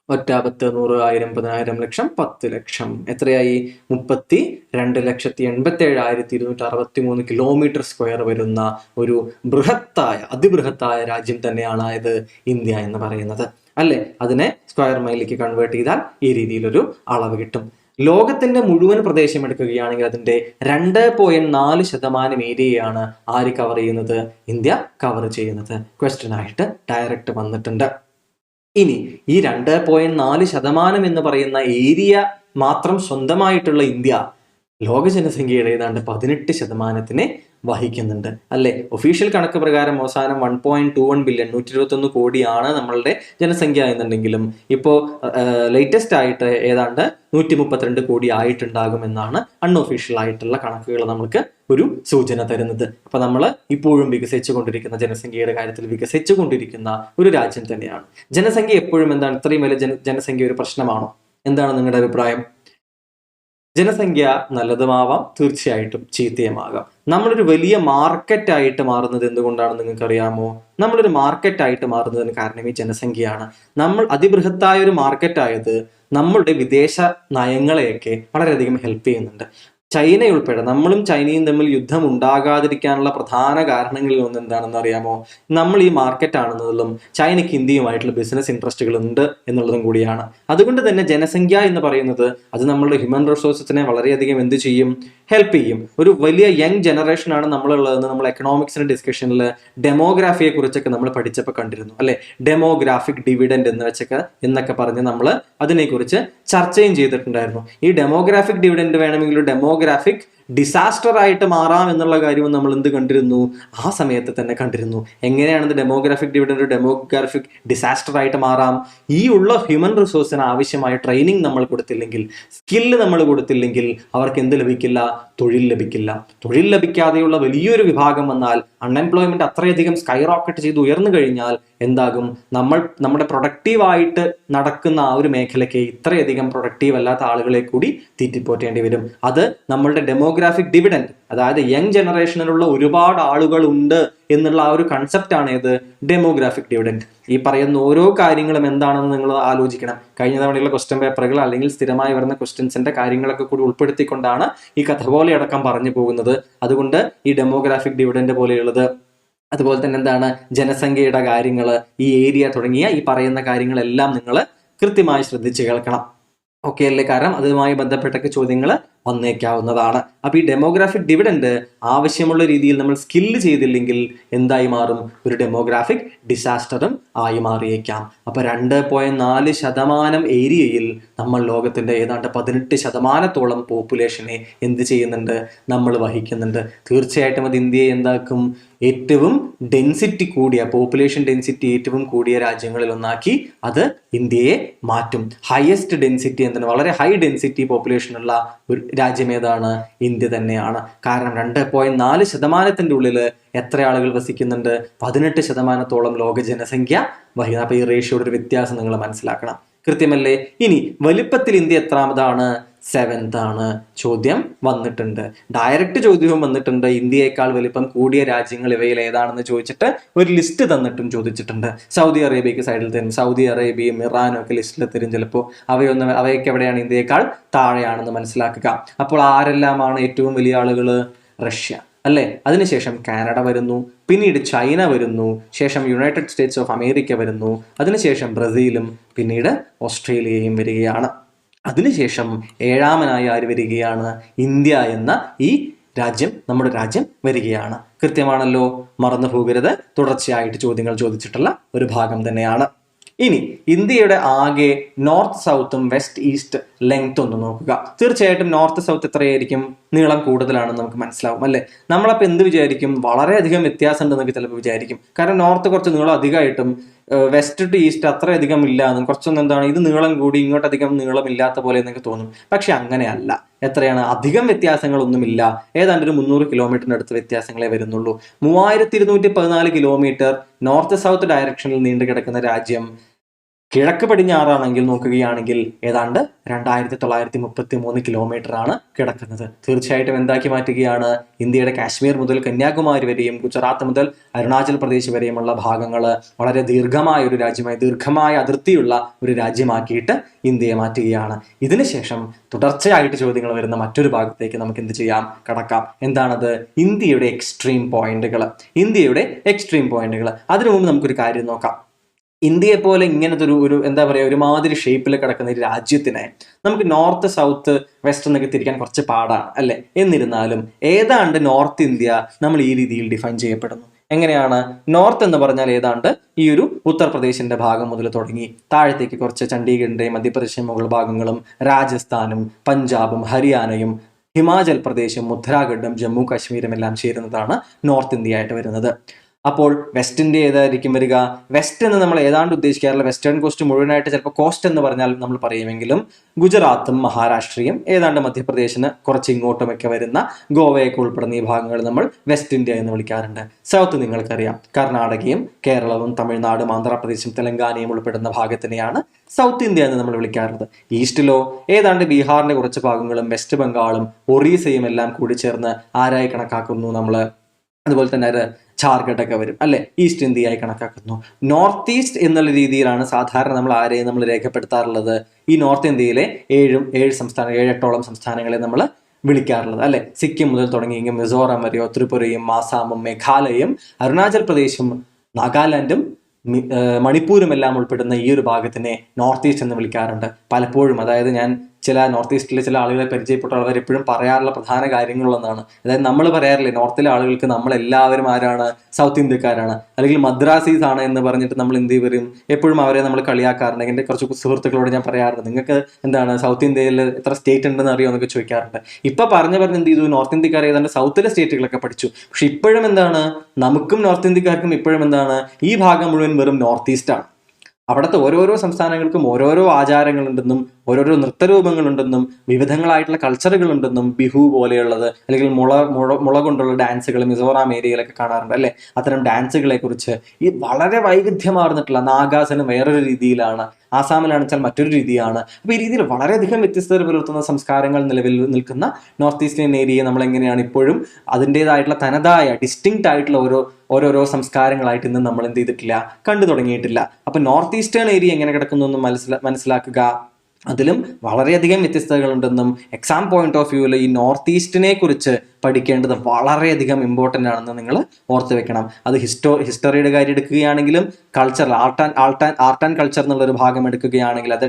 1, 10, 100, 1000, 10,000, ലക്ഷം, 10 ലക്ഷം. എത്രയായി? 32,87,263 കിലോമീറ്റർ സ്ക്വയർ വരുന്ന ഒരു അതിബൃഹത്തായ രാജ്യം തന്നെയാണ് ഇത് ഇന്ത്യ എന്ന് പറയുന്നത് അല്ലെ. അതിനെ സ്ക്വയർ മൈലിലേക്ക് കൺവേർട്ട് ചെയ്താൽ ഈ രീതിയിലൊരു അളവ് കിട്ടും. ലോകത്തിന്റെ മുഴുവൻ പ്രദേശം എടുക്കുകയാണെങ്കിൽ അതിന്റെ 2.4% ഏരിയയാണ് ആര് കവർ ചെയ്യുന്നത്? ഇന്ത്യ കവർ ചെയ്യുന്നത്. ക്വസ്റ്റ്യൻ ആയിട്ട് ഡയറക്റ്റ് വന്നിട്ടുണ്ട്. ഇനി ഈ 2.4% എന്ന് പറയുന്ന ഏരിയ മാത്രം സ്വന്തമായിട്ടുള്ള ഇന്ത്യ ലോക ജനസംഖ്യയുടെ ഏതാണ്ട് 18% വഹിക്കുന്നുണ്ട് അല്ലെ. ഒഫീഷ്യൽ കണക്ക് പ്രകാരം അവസാനം 1.21 ബില്യൺ 121 കോടിയാണ് നമ്മളുടെ ജനസംഖ്യ എന്നുണ്ടെങ്കിലും ഇപ്പോൾ ലേറ്റസ്റ്റ് ആയിട്ട് ഏതാണ്ട് 132 കോടി ആയിട്ടുണ്ടാകുമെന്നാണ് അൺഒഫീഷ്യൽ ആയിട്ടുള്ള കണക്കുകൾ നമുക്ക് ഒരു സൂചന തരുന്നത്. അപ്പൊ നമ്മൾ ഇപ്പോഴും വികസിച്ചുകൊണ്ടിരിക്കുന്ന ജനസംഖ്യയുടെ കാര്യത്തിൽ വികസിച്ചുകൊണ്ടിരിക്കുന്ന ഒരു രാജ്യം തന്നെയാണ്. ജനസംഖ്യ എപ്പോഴും എന്താണ്, ഇത്രയും വലിയ ജനസംഖ്യ ഒരു പ്രശ്നമാണോ? എന്താണ് നിങ്ങളുടെ അഭിപ്രായം? ജനസംഖ്യ നല്ലതുമാവാം, തീർച്ചയായിട്ടും ചീത്തയുമാകാം. നമ്മളൊരു വലിയ മാർക്കറ്റായിട്ട് മാറുന്നത് എന്തുകൊണ്ടാണ് നിങ്ങൾക്കറിയാമോ? നമ്മളൊരു മാർക്കറ്റായിട്ട് മാറുന്നതിന് കാരണം ഈ ജനസംഖ്യയാണ്. നമ്മൾ അതിബൃഹത്തായ ഒരു മാർക്കറ്റായത് നമ്മളുടെ വിദേശ നയങ്ങളെയൊക്കെ വളരെയധികം ഹെൽപ്പ് ചെയ്യുന്നുണ്ട്. ചൈനയുൾപ്പെടെ നമ്മളും ചൈനയും തമ്മിൽ യുദ്ധം ഉണ്ടാകാതിരിക്കാനുള്ള പ്രധാന കാരണങ്ങളിൽ ഒന്ന് എന്താണെന്ന് അറിയാമോ? നമ്മൾ ഈ മാർക്കറ്റ് ആണെന്നതും ചൈനയ്ക്ക് ഇന്ത്യയുമായിട്ടുള്ള ബിസിനസ് ഇൻട്രസ്റ്റുകൾ ഉണ്ട് എന്നുള്ളതും കൂടിയാണ്. അതുകൊണ്ട് തന്നെ ജനസംഖ്യ എന്ന് പറയുന്നത് അത് നമ്മളുടെ ഹ്യൂമൻ റിസോഴ്സസിനെ വളരെയധികം എന്ത് ചെയ്യും? ഹെൽപ്പ് ചെയ്യും. ഒരു വലിയ യങ് ജനറേഷനാണ് നമ്മളുള്ളതെന്ന് നമ്മൾ എക്കണോമിക്സിന്റെ ഡിസ്കഷനിൽ ഡെമോഗ്രാഫിയെ കുറിച്ചൊക്കെ നമ്മൾ പഠിച്ചപ്പോൾ കണ്ടിരുന്നു അല്ലെ. ഡെമോഗ്രാഫിക് ഡിവിഡൻഡ് എന്നൊക്കെ പറഞ്ഞ് നമ്മൾ അതിനെക്കുറിച്ച് ചർച്ചയും ചെയ്തിട്ടുണ്ടായിരുന്നു. ഈ ഡെമോഗ്രാഫിക് ഡിവിഡൻഡ് വേണമെങ്കിൽ ഡെമോഗ്രാഫിക് ഡിസാസ്റ്റർ ആയിട്ട് മാറാം എന്നുള്ള കാര്യവും നമ്മൾ എന്ത് കണ്ടിരുന്നു? ആ സമയത്ത് തന്നെ കണ്ടിരുന്നു. എങ്ങനെയാണ് ഡെമോഗ്രാഫിക് ഡിവിഡൻഡ് ഡിസാസ്റ്റർ ആയിട്ട് മാറാം? ഈ ഉള്ള ഹ്യൂമൻ റിസോഴ്സിന് ആവശ്യമായ ട്രെയിനിങ് നമ്മൾ കൊടുത്തില്ലെങ്കിൽ, സ്കില്ല് നമ്മൾ കൊടുത്തില്ലെങ്കിൽ അവർക്ക് എന്ത് ലഭിക്കില്ല? തൊഴിൽ ലഭിക്കില്ല. തൊഴിൽ ലഭിക്കാതെയുള്ള വലിയൊരു വിഭാഗം വന്നാൽ, അൺഎംപ്ലോയ്മെന്റ് അത്രയധികം സ്കൈ റോക്കറ്റ് ചെയ്ത് ഉയർന്നു കഴിഞ്ഞാൽ എന്താകും? നമ്മുടെ പ്രൊഡക്റ്റീവായിട്ട് നടക്കുന്ന ആ ഒരു മേഖലയ്ക്ക് ഇത്രയധികം പ്രൊഡക്റ്റീവ് അല്ലാത്ത ആളുകളെ കൂടി തീറ്റിപ്പോറ്റേണ്ടി വരും. അത് നമ്മളുടെ ഡെമോഗ്രാഫിക് ഡിവിഡൻഡ്, അതായത് യങ് ജനറേഷനിലുള്ള ഒരുപാട് ആളുകൾ ഉണ്ട് എന്നുള്ള ആ ഒരു കൺസെപ്റ്റ് ആണ് ഇത് ഡെമോഗ്രാഫിക് ഡിവിഡൻഡ്. ഈ പറയുന്ന ഓരോ കാര്യങ്ങളും എന്താണെന്ന് നിങ്ങൾ ആലോചിക്കണം. കഴിഞ്ഞ തവണയുള്ള ക്വസ്റ്റ്യൻ പേപ്പറുകൾ അല്ലെങ്കിൽ സ്ഥിരമായി വരുന്ന ക്വസ്റ്റ്യൻസിന്റെ കാര്യങ്ങളൊക്കെ കൂടി ഉൾപ്പെടുത്തിക്കൊണ്ടാണ് ഈ കഥ പോലെ അടക്കം പറഞ്ഞു പോകുന്നത്. അതുകൊണ്ട് ഈ ഡെമോഗ്രാഫിക് ഡിവിഡൻഡ് പോലെയുള്ളത്, അതുപോലെ തന്നെ എന്താണ് ജനസംഖ്യയുടെ കാര്യങ്ങൾ, ഈ ഏരിയ തുടങ്ങിയ ഈ പറയുന്ന കാര്യങ്ങളെല്ലാം നിങ്ങൾ കൃത്യമായി ശ്രദ്ധിച്ച് കേൾക്കണം. ഓക്കെ അല്ലേ? കാരണം അതുമായി ബന്ധപ്പെട്ടൊക്കെ ചോദ്യങ്ങൾ വന്നേക്കാവുന്നതാണ്. അപ്പൊ ഈ ഡെമോഗ്രാഫിക് ഡിവിഡൻഡ് ആവശ്യമുള്ള രീതിയിൽ നമ്മൾ സ്കില്ല് ചെയ്തില്ലെങ്കിൽ എന്തായി മാറും? ഒരു ഡെമോഗ്രാഫിക് ഡിസാസ്റ്ററും ആയി മാറിയേക്കാം. അപ്പൊ 2.4% ഏരിയയിൽ നമ്മൾ ലോകത്തിന്റെ ഏതാണ്ട് 18% പോപ്പുലേഷനെ എന്ത് ചെയ്യുന്നുണ്ട്? നമ്മൾ വഹിക്കുന്നുണ്ട്. തീർച്ചയായിട്ടും അത് ഇന്ത്യയെ എന്താക്കും? ഏറ്റവും ഡെൻസിറ്റി കൂടിയ, പോപ്പുലേഷൻ ഡെൻസിറ്റി ഏറ്റവും കൂടിയ രാജ്യങ്ങളിൽ ഒന്നാക്കി അത് ഇന്ത്യയെ മാറ്റും. ഹയസ്റ്റ് ഡെൻസിറ്റി എന്താണ്? വളരെ ഹൈ ഡെൻസിറ്റി പോപ്പുലേഷൻ ഉള്ള ഒരു രാജ്യം ഏതാണ്? ഇന്ത്യ തന്നെയാണ്. കാരണം 2.4% ഉള്ളിൽ എത്ര ആളുകൾ വസിക്കുന്നുണ്ട്? 18% ലോക ജനസംഖ്യ വഹിക്കുന്നത്. അപ്പൊ ഈ റേഷ്യോയുടെ ഒരു വ്യത്യാസം നിങ്ങൾ മനസ്സിലാക്കണം. കൃത്യമല്ലേ? ഇനി വലിപ്പത്തിൽ ഇന്ത്യ എത്രാമതാണ്? 7th ആണ്. ചോദ്യം വന്നിട്ടുണ്ട്, ഡയറക്റ്റ് ചോദ്യവും വന്നിട്ടുണ്ട്. ഇന്ത്യയേക്കാൾ വലിപ്പം കൂടിയ രാജ്യങ്ങൾ ഇവയിൽ ഏതാണെന്ന് ചോദിച്ചിട്ട് ഒരു ലിസ്റ്റ് തന്നിട്ടും ചോദിച്ചിട്ടുണ്ട്. സൗദി അറേബ്യക്ക് സൈഡിൽ തരും, സൗദി അറേബ്യയും ഇറാനും ഒക്കെ ലിസ്റ്റിൽ തരും. ചിലപ്പോൾ അവയൊക്കെ എവിടെയാണ്? ഇന്ത്യയേക്കാൾ താഴെയാണെന്ന് മനസ്സിലാക്കുക. അപ്പോൾ ആരെല്ലാമാണ് ഏറ്റവും വലിയ ആളുകൾ? റഷ്യ അല്ലേ. അതിനുശേഷം കാനഡ വരുന്നു, പിന്നീട് ചൈന വരുന്നു, ശേഷം യുണൈറ്റഡ് സ്റ്റേറ്റ്സ് ഓഫ് അമേരിക്ക വരുന്നു, അതിനുശേഷം ബ്രസീലും പിന്നീട് ഓസ്ട്രേലിയയും വരികയാണ്. അതിനുശേഷം ഏഴാമനായി ആര് വരികയാണ്? ഇന്ത്യ എന്ന ഈ രാജ്യം, നമ്മുടെ രാജ്യം വരികയാണ്. കൃത്യമാണല്ലോ, മറന്നു പോകരുത്. തുടർച്ചയായിട്ട് ചോദ്യങ്ങൾ ചോദിച്ചിട്ടുള്ള ഒരു ഭാഗം തന്നെയാണ്. ഇനി ഇന്ത്യയുടെ ആകെ നോർത്ത് സൗത്തും വെസ്റ്റ് ഈസ്റ്റ് ലെങ്ത് ഒന്ന് നോക്കുക. തീർച്ചയായിട്ടും നോർത്ത് സൗത്ത് എത്രയായിരിക്കും? നീളം കൂടുതലാണെന്ന് നമുക്ക് മനസ്സിലാവും അല്ലെ? നമ്മളപ്പോൾ എന്ത് വിചാരിക്കും? വളരെയധികം വ്യത്യാസം ഉണ്ടെന്നൊക്കെ ചിലപ്പോൾ വിചാരിക്കും. കാരണം നോർത്ത് കുറച്ച് നീളം അധികമായിട്ടും വെസ്റ്റ് ടു ഈസ്റ്റ് അത്രയധികം ഇല്ല എന്നും, കുറച്ചൊന്നും എന്താണ് ഇത് നീളം കൂടി ഇങ്ങോട്ടധികം നീളം ഇല്ലാത്ത പോലെ എന്നൊക്കെ തോന്നും. പക്ഷെ അങ്ങനെയല്ല. എത്രയാണ്? അധികം വ്യത്യാസങ്ങളൊന്നുമില്ല. ഏതാണ്ട് ഒരു 300 കിലോമീറ്ററിന് അടുത്ത് വ്യത്യാസങ്ങളെ വരുന്നുള്ളൂ. 3214 കിലോമീറ്റർ നോർത്ത് സൗത്ത് ഡയറക്ഷനിൽ നീണ്ടു കിടക്കുന്ന രാജ്യം കിഴക്ക് പടിഞ്ഞാറാണെങ്കിൽ നോക്കുകയാണെങ്കിൽ ഏതാണ്ട് 2933 കിലോമീറ്റർ ആണ് കിടക്കുന്നത്. തീർച്ചയായിട്ടും എന്താക്കി മാറ്റുകയാണ്? ഇന്ത്യയുടെ കാശ്മീർ മുതൽ കന്യാകുമാരി വരെയും ഗുജറാത്ത് മുതൽ അരുണാചൽ പ്രദേശ് വരെയുമുള്ള ഭാഗങ്ങൾ വളരെ ദീർഘമായ ഒരു രാജ്യമായി, ദീർഘമായ അതിർത്തിയുള്ള ഒരു രാജ്യമാക്കിയിട്ട് ഇന്ത്യയെ മാറ്റുകയാണ്. ഇതിനുശേഷം തുടർച്ചയായിട്ട് ചോദ്യങ്ങൾ വരുന്ന മറ്റൊരു ഭാഗത്തേക്ക് നമുക്ക് എന്ത് ചെയ്യാം? കടക്കാം. എന്താണത്? ഇന്ത്യയുടെ എക്സ്ട്രീം പോയിന്റുകൾ. ഇന്ത്യയുടെ എക്സ്ട്രീം പോയിന്റുകൾ. അതിനു മുമ്പ് നമുക്കൊരു കാര്യം നോക്കാം. ഇന്ത്യയെ പോലെ ഇങ്ങനത്തെ ഒരു എന്താ പറയുക, ഒരുമാതിരി ഷേപ്പിൽ കിടക്കുന്ന ഒരു രാജ്യത്തിനെ നമുക്ക് നോർത്ത് സൗത്ത് വെസ്റ്റ് എന്നൊക്കെ തിരിക്കാൻ കുറച്ച് പാടാണ് അല്ലെ? എന്നിരുന്നാലും ഏതാണ്ട് നോർത്ത് ഇന്ത്യ നമ്മൾ ഈ രീതിയിൽ ഡിഫൈൻ ചെയ്യപ്പെടുന്നു. എങ്ങനെയാണ്? നോർത്ത് എന്ന് പറഞ്ഞാൽ ഏതാണ്ട് ഈ ഒരു ഉത്തർപ്രദേശിന്റെ ഭാഗം മുതൽ തുടങ്ങി താഴത്തേക്ക് കുറച്ച് ചണ്ഡീഗഡിന്റെയും മധ്യപ്രദേശിന്റെ മുകൾ ഭാഗങ്ങളും രാജസ്ഥാനും പഞ്ചാബും ഹരിയാനയും ഹിമാചൽ പ്രദേശും ഉത്തരാഖണ്ഡും ജമ്മു കാശ്മീരും എല്ലാം ചേരുന്നതാണ് നോർത്ത് ഇന്ത്യ ആയിട്ട് വരുന്നത്. അപ്പോൾ വെസ്റ്റ് ഇന്ത്യ ഏതായിരിക്കും വരിക? വെസ്റ്റ് എന്ന് നമ്മൾ ഏതാണ്ട് ഉദ്ദേശിക്കാറില്ല. വെസ്റ്റേൺ കോസ്റ്റ് മുഴുവനായിട്ട് ചിലപ്പോൾ കോസ്റ്റ് എന്ന് പറഞ്ഞാൽ നമ്മൾ പറയുമെങ്കിലും ഗുജറാത്തും മഹാരാഷ്ട്രയും ഏതാണ്ട് മധ്യപ്രദേശിന് കുറച്ച് ഇങ്ങോട്ടുമൊക്കെ വരുന്ന ഗോവയൊക്കെ ഉൾപ്പെടുന്ന ഈ ഭാഗങ്ങൾ നമ്മൾ വെസ്റ്റ് ഇന്ത്യ എന്ന് വിളിക്കാറുണ്ട്. സൗത്ത് നിങ്ങൾക്കറിയാം, കർണാടകയും കേരളവും തമിഴ്നാടും ആന്ധ്രാപ്രദേശും തെലങ്കാനയും ഉൾപ്പെടുന്ന ഭാഗത്തിനെയാണ് സൗത്ത് ഇന്ത്യ എന്ന് നമ്മൾ വിളിക്കാറുള്ളത്. ഈസ്റ്റിലോ ഏതാണ്ട് ബീഹാറിന്റെ കുറച്ച് ഭാഗങ്ങളും വെസ്റ്റ് ബംഗാളും ഒറീസയും എല്ലാം കൂടി ചേർന്ന് ആരായി കണക്കാക്കുന്നു നമ്മൾ? അതുപോലെ തന്നെ ജാർഖണ്ഡൊക്കെ വരും അല്ലെ? ഈസ്റ്റ് ഇന്ത്യയായി കണക്കാക്കുന്നു. നോർത്ത് ഈസ്റ്റ് എന്നുള്ള രീതിയിലാണ് സാധാരണ നമ്മൾ ആരെയും നമ്മൾ രേഖപ്പെടുത്താറുള്ളത്? ഈ നോർത്ത് ഇന്ത്യയിലെ 7-8ഓളം സംസ്ഥാനങ്ങളെ നമ്മൾ വിളിക്കാറുള്ളത് അല്ലെ? സിക്കിം മുതൽ തുടങ്ങിയെങ്കിൽ മിസോറാം വരെയോ, ത്രിപുരയും ആസാമും മേഘാലയയും അരുണാചൽ പ്രദേശും നാഗാലാൻഡും മണിപ്പൂരും എല്ലാം ഉൾപ്പെടുന്ന ഈ ഒരു ഭാഗത്തിനെ നോർത്ത് ഈസ്റ്റ് എന്ന് വിളിക്കാറുണ്ട് പലപ്പോഴും. അതായത് ഞാൻ ചില നോർത്ത് ഈസ്റ്റിലെ ചില ആളുകളെ പരിചയപ്പെട്ടവർ എപ്പോഴും പറയാറുള്ള പ്രധാന കാര്യങ്ങളൊന്നാണ്, അതായത് നമ്മൾ പറയാറില്ലേ നോർത്തിലെ ആളുകൾക്ക് നമ്മളെല്ലാവരും ആരാണ്? സൗത്ത് ഇന്ത്യക്കാരാണ്, അല്ലെങ്കിൽ മദ്രാസീസ് ആണ് എന്ന് പറഞ്ഞിട്ട് നമ്മൾ എന്ത് ചെയ്യും? എപ്പോഴും അവരെ നമ്മൾ കളിയാക്കാറുണ്ട്. എൻ്റെ കുറച്ച് സുഹൃത്തുക്കളോട് ഞാൻ പറയാറുണ്ട്, നിങ്ങൾക്ക് എന്താണ് സൗത്ത് ഇന്ത്യയിൽ എത്ര സ്റ്റേറ്റ് ഉണ്ടെന്ന് അറിയോ എന്നൊക്കെ ചോദിക്കാറുണ്ട്. ഇപ്പൊ പറഞ്ഞ് എന്ത് ചെയ്തു? നോർത്ത് ഇന്ത്യക്കാർ ഏതാണ്ട് സൗത്തിലെ സ്റ്റേറ്റുകളൊക്കെ പഠിച്ചു. പക്ഷെ ഇപ്പോഴും എന്താണ്? നമുക്കും നോർത്ത് ഇന്ത്യക്കാർക്കും ഇപ്പോഴും എന്താണ്? ഈ ഭാഗം മുഴുവൻ വെറും നോർത്ത് ഈസ്റ്റ് ആണ്. അവിടുത്തെ ഓരോരോ സംസ്ഥാനങ്ങൾക്കും ഓരോരോ ആചാരങ്ങളുണ്ടെന്നും ഓരോരോ നൃത്തരൂപങ്ങളുണ്ടെന്നും വിവിധങ്ങളായിട്ടുള്ള കൾച്ചറുകൾ ഉണ്ടെന്നും ബിഹു പോലെയുള്ളത്, അല്ലെങ്കിൽ മുള കൊണ്ടുള്ള ഡാൻസുകൾ മിസോറാം ഏരിയയിലൊക്കെ കാണാറുണ്ട് അല്ലെ? അത്തരം ഡാൻസുകളെ കുറിച്ച് ഈ വളരെ വൈവിധ്യമാർന്നിട്ടുള്ള നാഗാസിന് വേറൊരു രീതിയിലാണ്, ആസാമിലാണെന്ന് വെച്ചാൽ മറ്റൊരു രീതിയാണ്. അപ്പോൾ ഈ രീതിയിൽ വളരെയധികം വ്യത്യസ്തത പുലർത്തുന്ന സംസ്കാരങ്ങൾ നിലവിൽ നിൽക്കുന്ന നോർത്ത് ഈസ്റ്റേൺ ഏരിയയെ നമ്മൾ എങ്ങനെയാണ് ഇപ്പോഴും അതിൻ്റെതായിട്ടുള്ള തനതായ ഡിസ്റ്റിങ്ക്റ്റ് ആയിട്ടുള്ള ഓരോരോ സംസ്കാരങ്ങളായിട്ട് ഇന്ന് നമ്മൾ എന്ത് ചെയ്തിട്ടില്ല? കണ്ടു തുടങ്ങിയിട്ടില്ല. അപ്പൊ നോർത്ത് ഈസ്റ്റേൺ ഏരിയ എങ്ങനെ കിടക്കുന്നു എന്ന് മനസ്സിലാക്കുക. അതിലും വളരെയധികം വ്യത്യസ്തതകളുണ്ടെന്നും എക്സാം പോയിന്റ് ഓഫ് വ്യൂവിൽ ഈ നോർത്ത് ഈസ്റ്റിനെ കുറിച്ച് പഠിക്കേണ്ടത് വളരെയധികം ഇമ്പോർട്ടൻ്റ് ആണെന്ന് നിങ്ങൾ ഓർത്ത് വെക്കണം. അത് ഹിസ്റ്ററിയുടെ കാര്യം എടുക്കുകയാണെങ്കിലും കൾച്ചർ, ആർട്ട് ആൻഡ് കൾച്ചർ എന്നുള്ളൊരു ഭാഗം എടുക്കുകയാണെങ്കിൽ അത്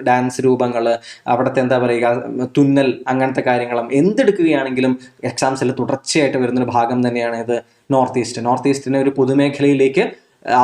ഡാൻസ് രൂപങ്ങൾ, അവിടുത്തെ എന്താ പറയുക, തുന്നൽ, അങ്ങനത്തെ കാര്യങ്ങളും എന്തെടുക്കുകയാണെങ്കിലും എക്സാംസിൽ തുടർച്ചയായിട്ട് വരുന്നൊരു ഭാഗം തന്നെയാണ് ഇത് നോർത്ത് ഈസ്റ്റ്. നോർത്ത് ഈസ്റ്റിനെ ഒരു പൊതുമേഖലയിലേക്ക്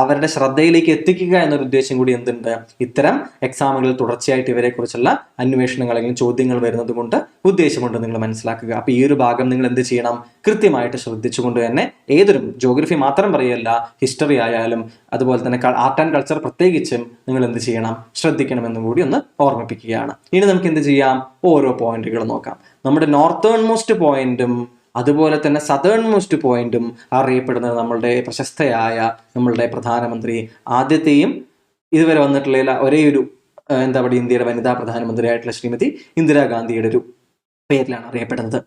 അവരുടെ ശ്രദ്ധയിലേക്ക് എത്തിക്കുക എന്നൊരു ഉദ്ദേശം കൂടി എന്തുണ്ട്? ഇത്തരം എക്സാമുകളിൽ തുടർച്ചയായിട്ട് ഇവരെ കുറിച്ചുള്ള അന്വേഷണങ്ങൾ അല്ലെങ്കിൽ ചോദ്യങ്ങൾ വരുന്നത് കൊണ്ട് ഉദ്ദേശമുണ്ട് നിങ്ങൾ മനസ്സിലാക്കുക. അപ്പൊ ഈ ഒരു ഭാഗം നിങ്ങൾ എന്ത് ചെയ്യണം? കൃത്യമായിട്ട് ശ്രദ്ധിച്ചുകൊണ്ട് തന്നെ ഏതൊരു ജോഗ്രഫി മാത്രം പറയല്ല, ഹിസ്റ്ററി ആയാലും അതുപോലെ തന്നെ ആർട്ട് ആൻഡ് കൾച്ചർ പ്രത്യേകിച്ചും നിങ്ങൾ എന്ത് ചെയ്യണം? ശ്രദ്ധിക്കണമെന്നും കൂടി ഒന്ന് ഓർമ്മിപ്പിക്കുകയാണ്. ഇനി നമുക്ക് എന്ത് ചെയ്യാം? ഓരോ പോയിന്റുകൾ നോക്കാം. നമ്മുടെ നോർത്തേൺ മോസ്റ്റ് പോയിന്റും അതുപോലെ തന്നെ സദേൺ മോസ്റ്റ് പോയിന്റും അറിയപ്പെടുന്നത് നമ്മളുടെ പ്രശസ്തയായ നമ്മളുടെ പ്രധാനമന്ത്രി, ആദ്യത്തെയും ഇതുവരെ വന്നിട്ടുള്ള ഒരേ ഒരു എന്താ പറയുക ഇന്ത്യയുടെ വനിതാ പ്രധാനമന്ത്രിയായിട്ടുള്ള ശ്രീമതി ഇന്ദിരാഗാന്ധിയുടെ ഒരു പേരിലാണ് അറിയപ്പെടുന്നത്.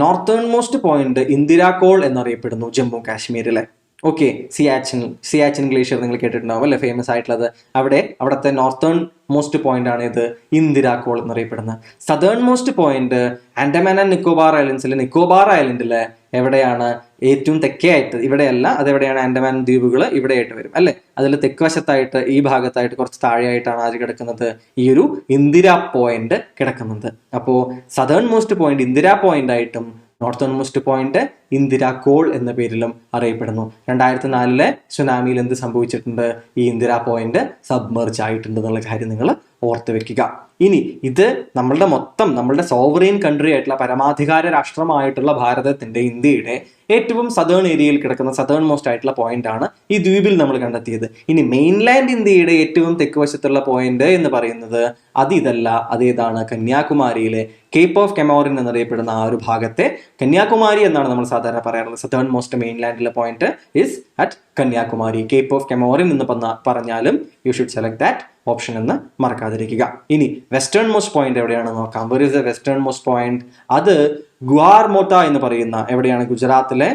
Northern most point Indira call എന്നറിയപ്പെടുന്നു ജമ്മു കാശ്മീരിലെ. ഓക്കെ, സിയാച്ചിൻ ഗ്ലേഷ്യർ നിങ്ങൾ കേട്ടിട്ടുണ്ടാവും അല്ലെ? ഫേമസ് ആയിട്ടുള്ളത്. അവിടുത്തെ നോർത്തേൺ മോസ്റ്റ് പോയിന്റ് ആണ് ഇത് ഇന്ദിരാ കോൾ എന്നറിയപ്പെടുന്നത്. Southern most point Andaman and Nicobar ഐലൻഡ്സിലെ നിക്കോബാർ ഐലൻഡിലെ എവിടെയാണ് ഏറ്റവും തെക്കേയായിട്ട്, ഇവിടെയല്ല, അതെവിടെയാണ്, ആൻഡമാൻ ദ്വീപുകൾ ഇവിടെയായിട്ട് വരും അല്ലെ. അതിൽ തെക്ക് വശത്തായിട്ട് ഈ ഭാഗത്തായിട്ട് കുറച്ച് താഴെയായിട്ടാണ് ആര് കിടക്കുന്നത്, ഈ ഒരു ഇന്ദിര പോയിന്റ് കിടക്കുന്നത്. അപ്പോൾ southern most point Indira point ആയിട്ടും northern most point Indira Col എന്ന പേരിലും അറിയപ്പെടുന്നു. 2004 സുനാമിയിൽ എന്ത് സംഭവിച്ചിട്ടുണ്ട്, ഈ ഇന്ദിര പോയിന്റ് സബ്മേർജ് ആയിട്ടുണ്ട് എന്നുള്ള കാര്യം നിങ്ങൾ ഓർത്ത് വെക്കുക. ഇനി ഇത് നമ്മളുടെ സോവറീൻ കൺട്രി ആയിട്ടുള്ള പരമാധികാര രാഷ്ട്രമായിട്ടുള്ള ഭാരതത്തിന്റെ, ഇന്ത്യയുടെ ഏറ്റവും സദേൺ ഏരിയയിൽ കിടക്കുന്ന സദേൺ മോസ്റ്റ് ആയിട്ടുള്ള പോയിന്റ് ആണ് ഈ ദ്വീപിൽ നമ്മൾ കണ്ടെത്തിയത്. ഇനി മെയിൻലാൻഡ് ഇന്ത്യയുടെ ഏറ്റവും തെക്ക് വശത്തുള്ള പോയിന്റ് എന്ന് പറയുന്നത് ഇതല്ല, അതേതാണ്, കന്യാകുമാരിയിലെ കേപ്പ് ഓഫ് കെമോറിൻ എന്നറിയപ്പെടുന്ന ആ ഒരു ഭാഗത്തെ കന്യാകുമാരി എന്നാണ് നമ്മൾ സാധാരണ പറയാറുള്ളത്. Southern most മെയിൻലാൻഡിലെ point is at Kanyakumari. Cape of കെമോറിൻ എന്ന് പറഞ്ഞാലും you should select that option എന്ന് മറക്കാതിരിക്കുക. ഇനി വെസ്റ്റേൺ മോസ്റ്റ് പോയിന്റ് എവിടെയാണെന്ന് നോക്കാം. Where is the western most point? അത് ഗ്വാർമോട്ട എന്ന് പറയുന്ന, എവിടെയാണ്, ഗുജറാത്തിലെ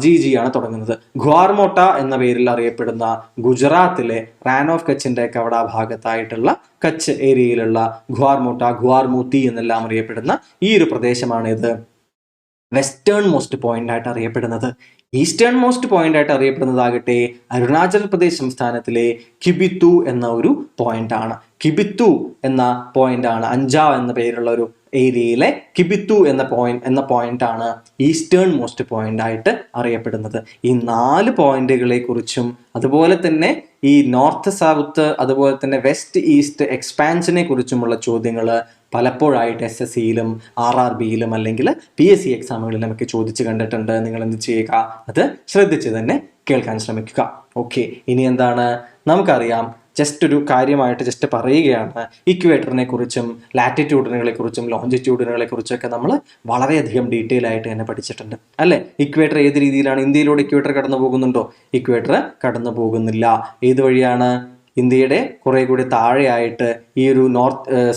ജി ആണ് തുടങ്ങുന്നത്. ഗ്വാർമോട്ട എന്ന പേരിൽ അറിയപ്പെടുന്ന ഗുജറാത്തിലെ റാൻ ഓഫ് കച്ചിന്റെ ഒക്കെ അവിടെ ആ ഭാഗത്തായിട്ടുള്ള കച്ച് ഏരിയയിലുള്ള ഗ്വാർമോട്ട, ഗ്വാർമൂത്തി എന്നെല്ലാം അറിയപ്പെടുന്ന ഈ ഒരു പ്രദേശമാണ് ഇത് വെസ്റ്റേൺ മോസ്റ്റ് പോയിന്റ് ആയിട്ട് അറിയപ്പെടുന്നത്. ഈസ്റ്റേൺ മോസ്റ്റ് പോയിന്റ് ആയിട്ട് അറിയപ്പെടുന്നതാകട്ടെ അരുണാചൽ പ്രദേശ് സംസ്ഥാനത്തിലെ കിബിത്തു എന്ന ഒരു പോയിന്റ് ആണ്. കിബിത്തു എന്ന പോയിന്റ് ആണ്, അഞ്ചാവ് എന്ന പേരുള്ള ഒരു ഏരിയയിലെ കിബിത്തു എന്ന പോയിന്റ് ആണ് ഈസ്റ്റേൺ മോസ്റ്റ് പോയിന്റ് ആയിട്ട് അറിയപ്പെടുന്നത്. ഈ 4 പോയിന്റുകളെ കുറിച്ചും അതുപോലെ തന്നെ ഈ നോർത്ത് സൗത്ത് അതുപോലെ തന്നെ വെസ്റ്റ് ഈസ്റ്റ് എക്സ്പാൻഷനെ കുറിച്ചുമുള്ള ചോദ്യങ്ങൾ പലപ്പോഴായിട്ട് SSCയിലും RRBയിലും അല്ലെങ്കിൽ PSC എക്സാമുകളിലും ഒക്കെ ചോദിച്ചു കണ്ടിട്ടുണ്ട്. നിങ്ങൾ എന്ത് ചെയ്യുക, അത് ശ്രദ്ധിച്ച് തന്നെ കേൾക്കാൻ ശ്രമിക്കുക. ഓക്കെ, ഇനി എന്താണ്, നമുക്കറിയാം, ജസ്റ്റ് ഒരു കാര്യമായിട്ട് ജസ്റ്റ് പറയുകയാണ്, ഇക്വേറ്ററിനെ കുറിച്ചും ലാറ്റിറ്റ്യൂഡിനുകളെ കുറിച്ചും ലോഞ്ചിറ്റ്യൂഡിനുകളെ കുറിച്ചൊക്കെ നമ്മൾ വളരെയധികം ഡീറ്റെയിൽ ആയിട്ട് തന്നെ പഠിച്ചിട്ടുണ്ട് അല്ലെ. ഇക്വേറ്റർ ഏത് രീതിയിലാണ്, ഇന്ത്യയിലൂടെ ഇക്വേറ്റർ കടന്നു പോകുന്നുണ്ടോ? ഇക്വേറ്റർ കടന്നു പോകുന്നില്ല. ഏത് വഴിയാണ്? ഇന്ത്യയുടെ കുറെ കൂടി താഴെയായിട്ട് ഈ ഒരു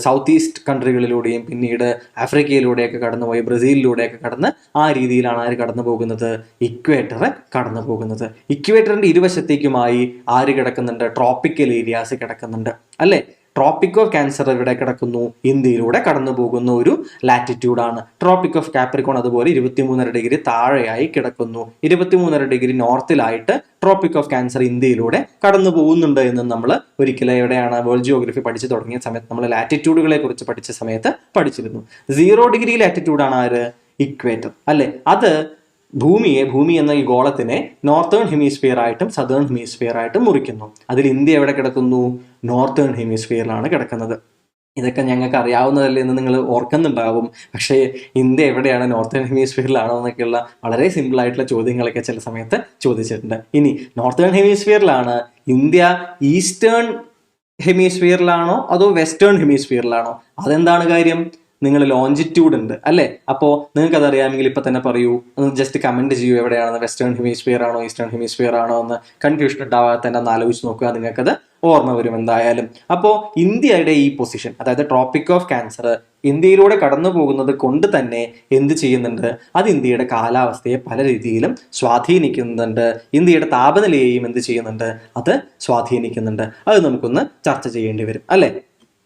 സൗത്ത് ഈസ്റ്റ് കൺട്രികളിലൂടെയും പിന്നീട് ആഫ്രിക്കയിലൂടെയൊക്കെ കടന്നുപോയി ബ്രസീലിലൂടെയൊക്കെ കടന്ന് ആ രീതിയിലാണ് ആര് കടന്നു പോകുന്നത്? ഇക്വേറ്റർ കടന്നു പോകുന്നത്. ഇക്വേറ്ററിന്റെ ഇരുവശത്തേക്കുമായി ആര് കിടക്കുന്നുണ്ട്? ട്രോപ്പിക്കൽ ഏരിയാസ് കിടക്കുന്നുണ്ട് അല്ലെ. ട്രോപ്പിക് ഓഫ് ക്യാൻസർ ഇവിടെ കിടക്കുന്നു, ഇന്ത്യയിലൂടെ കടന്നു പോകുന്ന ഒരു ലാറ്റിറ്റ്യൂഡാണ്. ട്രോപ്പിക് ഓഫ് കാപ്രിക്കോൺ അതുപോലെ 23.5 ഡിഗ്രി താഴെയായി കിടക്കുന്നു. 23.5 ഡിഗ്രി നോർത്തിലായിട്ട് ട്രോപ്പിക് ഓഫ് ക്യാൻസർ ഇന്ത്യയിലൂടെ കടന്നു പോകുന്നുണ്ട് എന്ന് നമ്മൾ ഒരിക്കലും എവിടെയാണ് വേൾഡ് ജിയോഗ്രഫി പഠിച്ചു തുടങ്ങിയ സമയത്ത് നമ്മൾ ലാറ്റിറ്റ്യൂഡുകളെ കുറിച്ച് പഠിച്ച സമയത്ത് പഠിച്ചിരുന്നു. 0 ഡിഗ്രി ലാറ്റിറ്റ്യൂഡാണ് ആര്? ഇക്വേറ്റർ അല്ലെ. അത് ഭൂമി എന്ന ഈ ഗോളത്തിനെ നോർത്തേൺ ഹെമിസ്ഫിയർ ആയിട്ടും സദേൺ ഹെമിസ്ഫിയർ ആയിട്ടും മുറിക്കുന്നു. അതിൽ ഇന്ത്യ എവിടെ കിടക്കുന്നു? നോർത്തേൺ ഹെമിസ്ഫിയറിലാണ് കിടക്കുന്നത്. ഇതൊക്കെ ഞങ്ങൾക്ക് അറിയാവുന്നതല്ലേ എന്ന് നിങ്ങൾ ഓർക്കുന്നുണ്ടാവും. പക്ഷേ ഇന്ത്യ എവിടെയാണ്, നോർത്തേൺ ഹെമിസ്ഫിയറിലാണോ എന്നൊക്കെയുള്ള വളരെ സിമ്പിൾ ആയിട്ടുള്ള ചോദ്യങ്ങളൊക്കെ ചില സമയത്ത് ചോദിച്ചിട്ടുണ്ട്. ഇനി നോർത്തേൺ ഹെമിസ്ഫിയറിലാണ് ഇന്ത്യ ഈസ്റ്റേൺ ഹെമിസ്ഫിയറിലാണോ അതോ വെസ്റ്റേൺ ഹെമിസ്ഫിയറിലാണോ? അതെന്താണ് കാര്യം? നിങ്ങൾ ലോഞ്ചിറ്റ്യൂഡ് ഉണ്ട് അല്ലെ. അപ്പോൾ നിങ്ങൾക്ക് അതറിയാമെങ്കിൽ ഇപ്പൊ തന്നെ പറയൂ, ജസ്റ്റ് കമന്റ് ചെയ്യൂ എവിടെയാണെന്ന്, വെസ്റ്റേൺ ഹെമിസ്ഫിയർ ആണോ ഈസ്റ്റേൺ ഹെമിസ്ഫിയർ ആണോ എന്ന്. കൺഫ്യൂഷൻ ഉണ്ടാവാതെ തന്നെ ഒന്ന് ആലോചിച്ച് നോക്കുക, നിങ്ങൾക്കത് ഓർമ്മ വരും എന്തായാലും. അപ്പോൾ ഇന്ത്യയുടെ ഈ പൊസിഷൻ, അതായത് ട്രോപ്പിക് ഓഫ് ക്യാൻസർ ഇന്ത്യയിലൂടെ കടന്നു പോകുന്നത് കൊണ്ട് തന്നെ എന്ത് ചെയ്യുന്നുണ്ട്? അത് ഇന്ത്യയുടെ കാലാവസ്ഥയെ പല രീതിയിലും സ്വാധീനിക്കുന്നുണ്ട്. ഇന്ത്യയുടെ താപനിലയെയും എന്ത് ചെയ്യുന്നുണ്ട്? അത് സ്വാധീനിക്കുന്നുണ്ട്. അത് നമുക്കൊന്ന് ചർച്ച ചെയ്യേണ്ടി വരും അല്ലെ.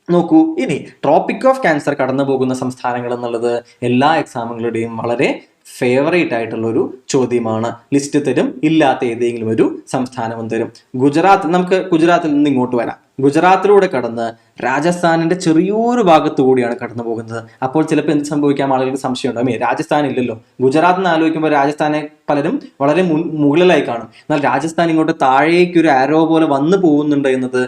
നോക്കൂ, ഇനി ട്രോപ്പിക് ഓഫ് ക്യാൻസർ കടന്നു പോകുന്ന സംസ്ഥാനങ്ങൾ എന്നുള്ളത് എല്ലാ എക്സാമുകളുടെയും വളരെ ഫേവറേറ്റ് ആയിട്ടുള്ള ഒരു ചോദ്യമാണ്. ലിസ്റ്റ് തരും, ഇല്ലാത്ത ഏതെങ്കിലും ഒരു സംസ്ഥാനവും തരും. നമുക്ക് ഗുജറാത്തിൽ നിന്ന് ഇങ്ങോട്ട് വരാം. ഗുജറാത്തിലൂടെ കടന്ന് രാജസ്ഥാനിന്റെ ചെറിയൊരു ഭാഗത്തു കൂടിയാണ് കടന്നു പോകുന്നത്. അപ്പോൾ ചിലപ്പോൾ എന്ത് സംഭവിക്കാം, ആളുകൾക്ക് സംശയം ഉണ്ടാവും, രാജസ്ഥാൻ ഇല്ലല്ലോ. ഗുജറാത്ത് നിന്ന് ആലോചിക്കുമ്പോൾ രാജസ്ഥാനെ പലരും വളരെ മുകളിലായി കാണും. എന്നാൽ രാജസ്ഥാൻ ഇങ്ങോട്ട് താഴേക്ക് ഒരു ആരോ പോലെ വന്നു പോകുന്നുണ്ട് എന്നത്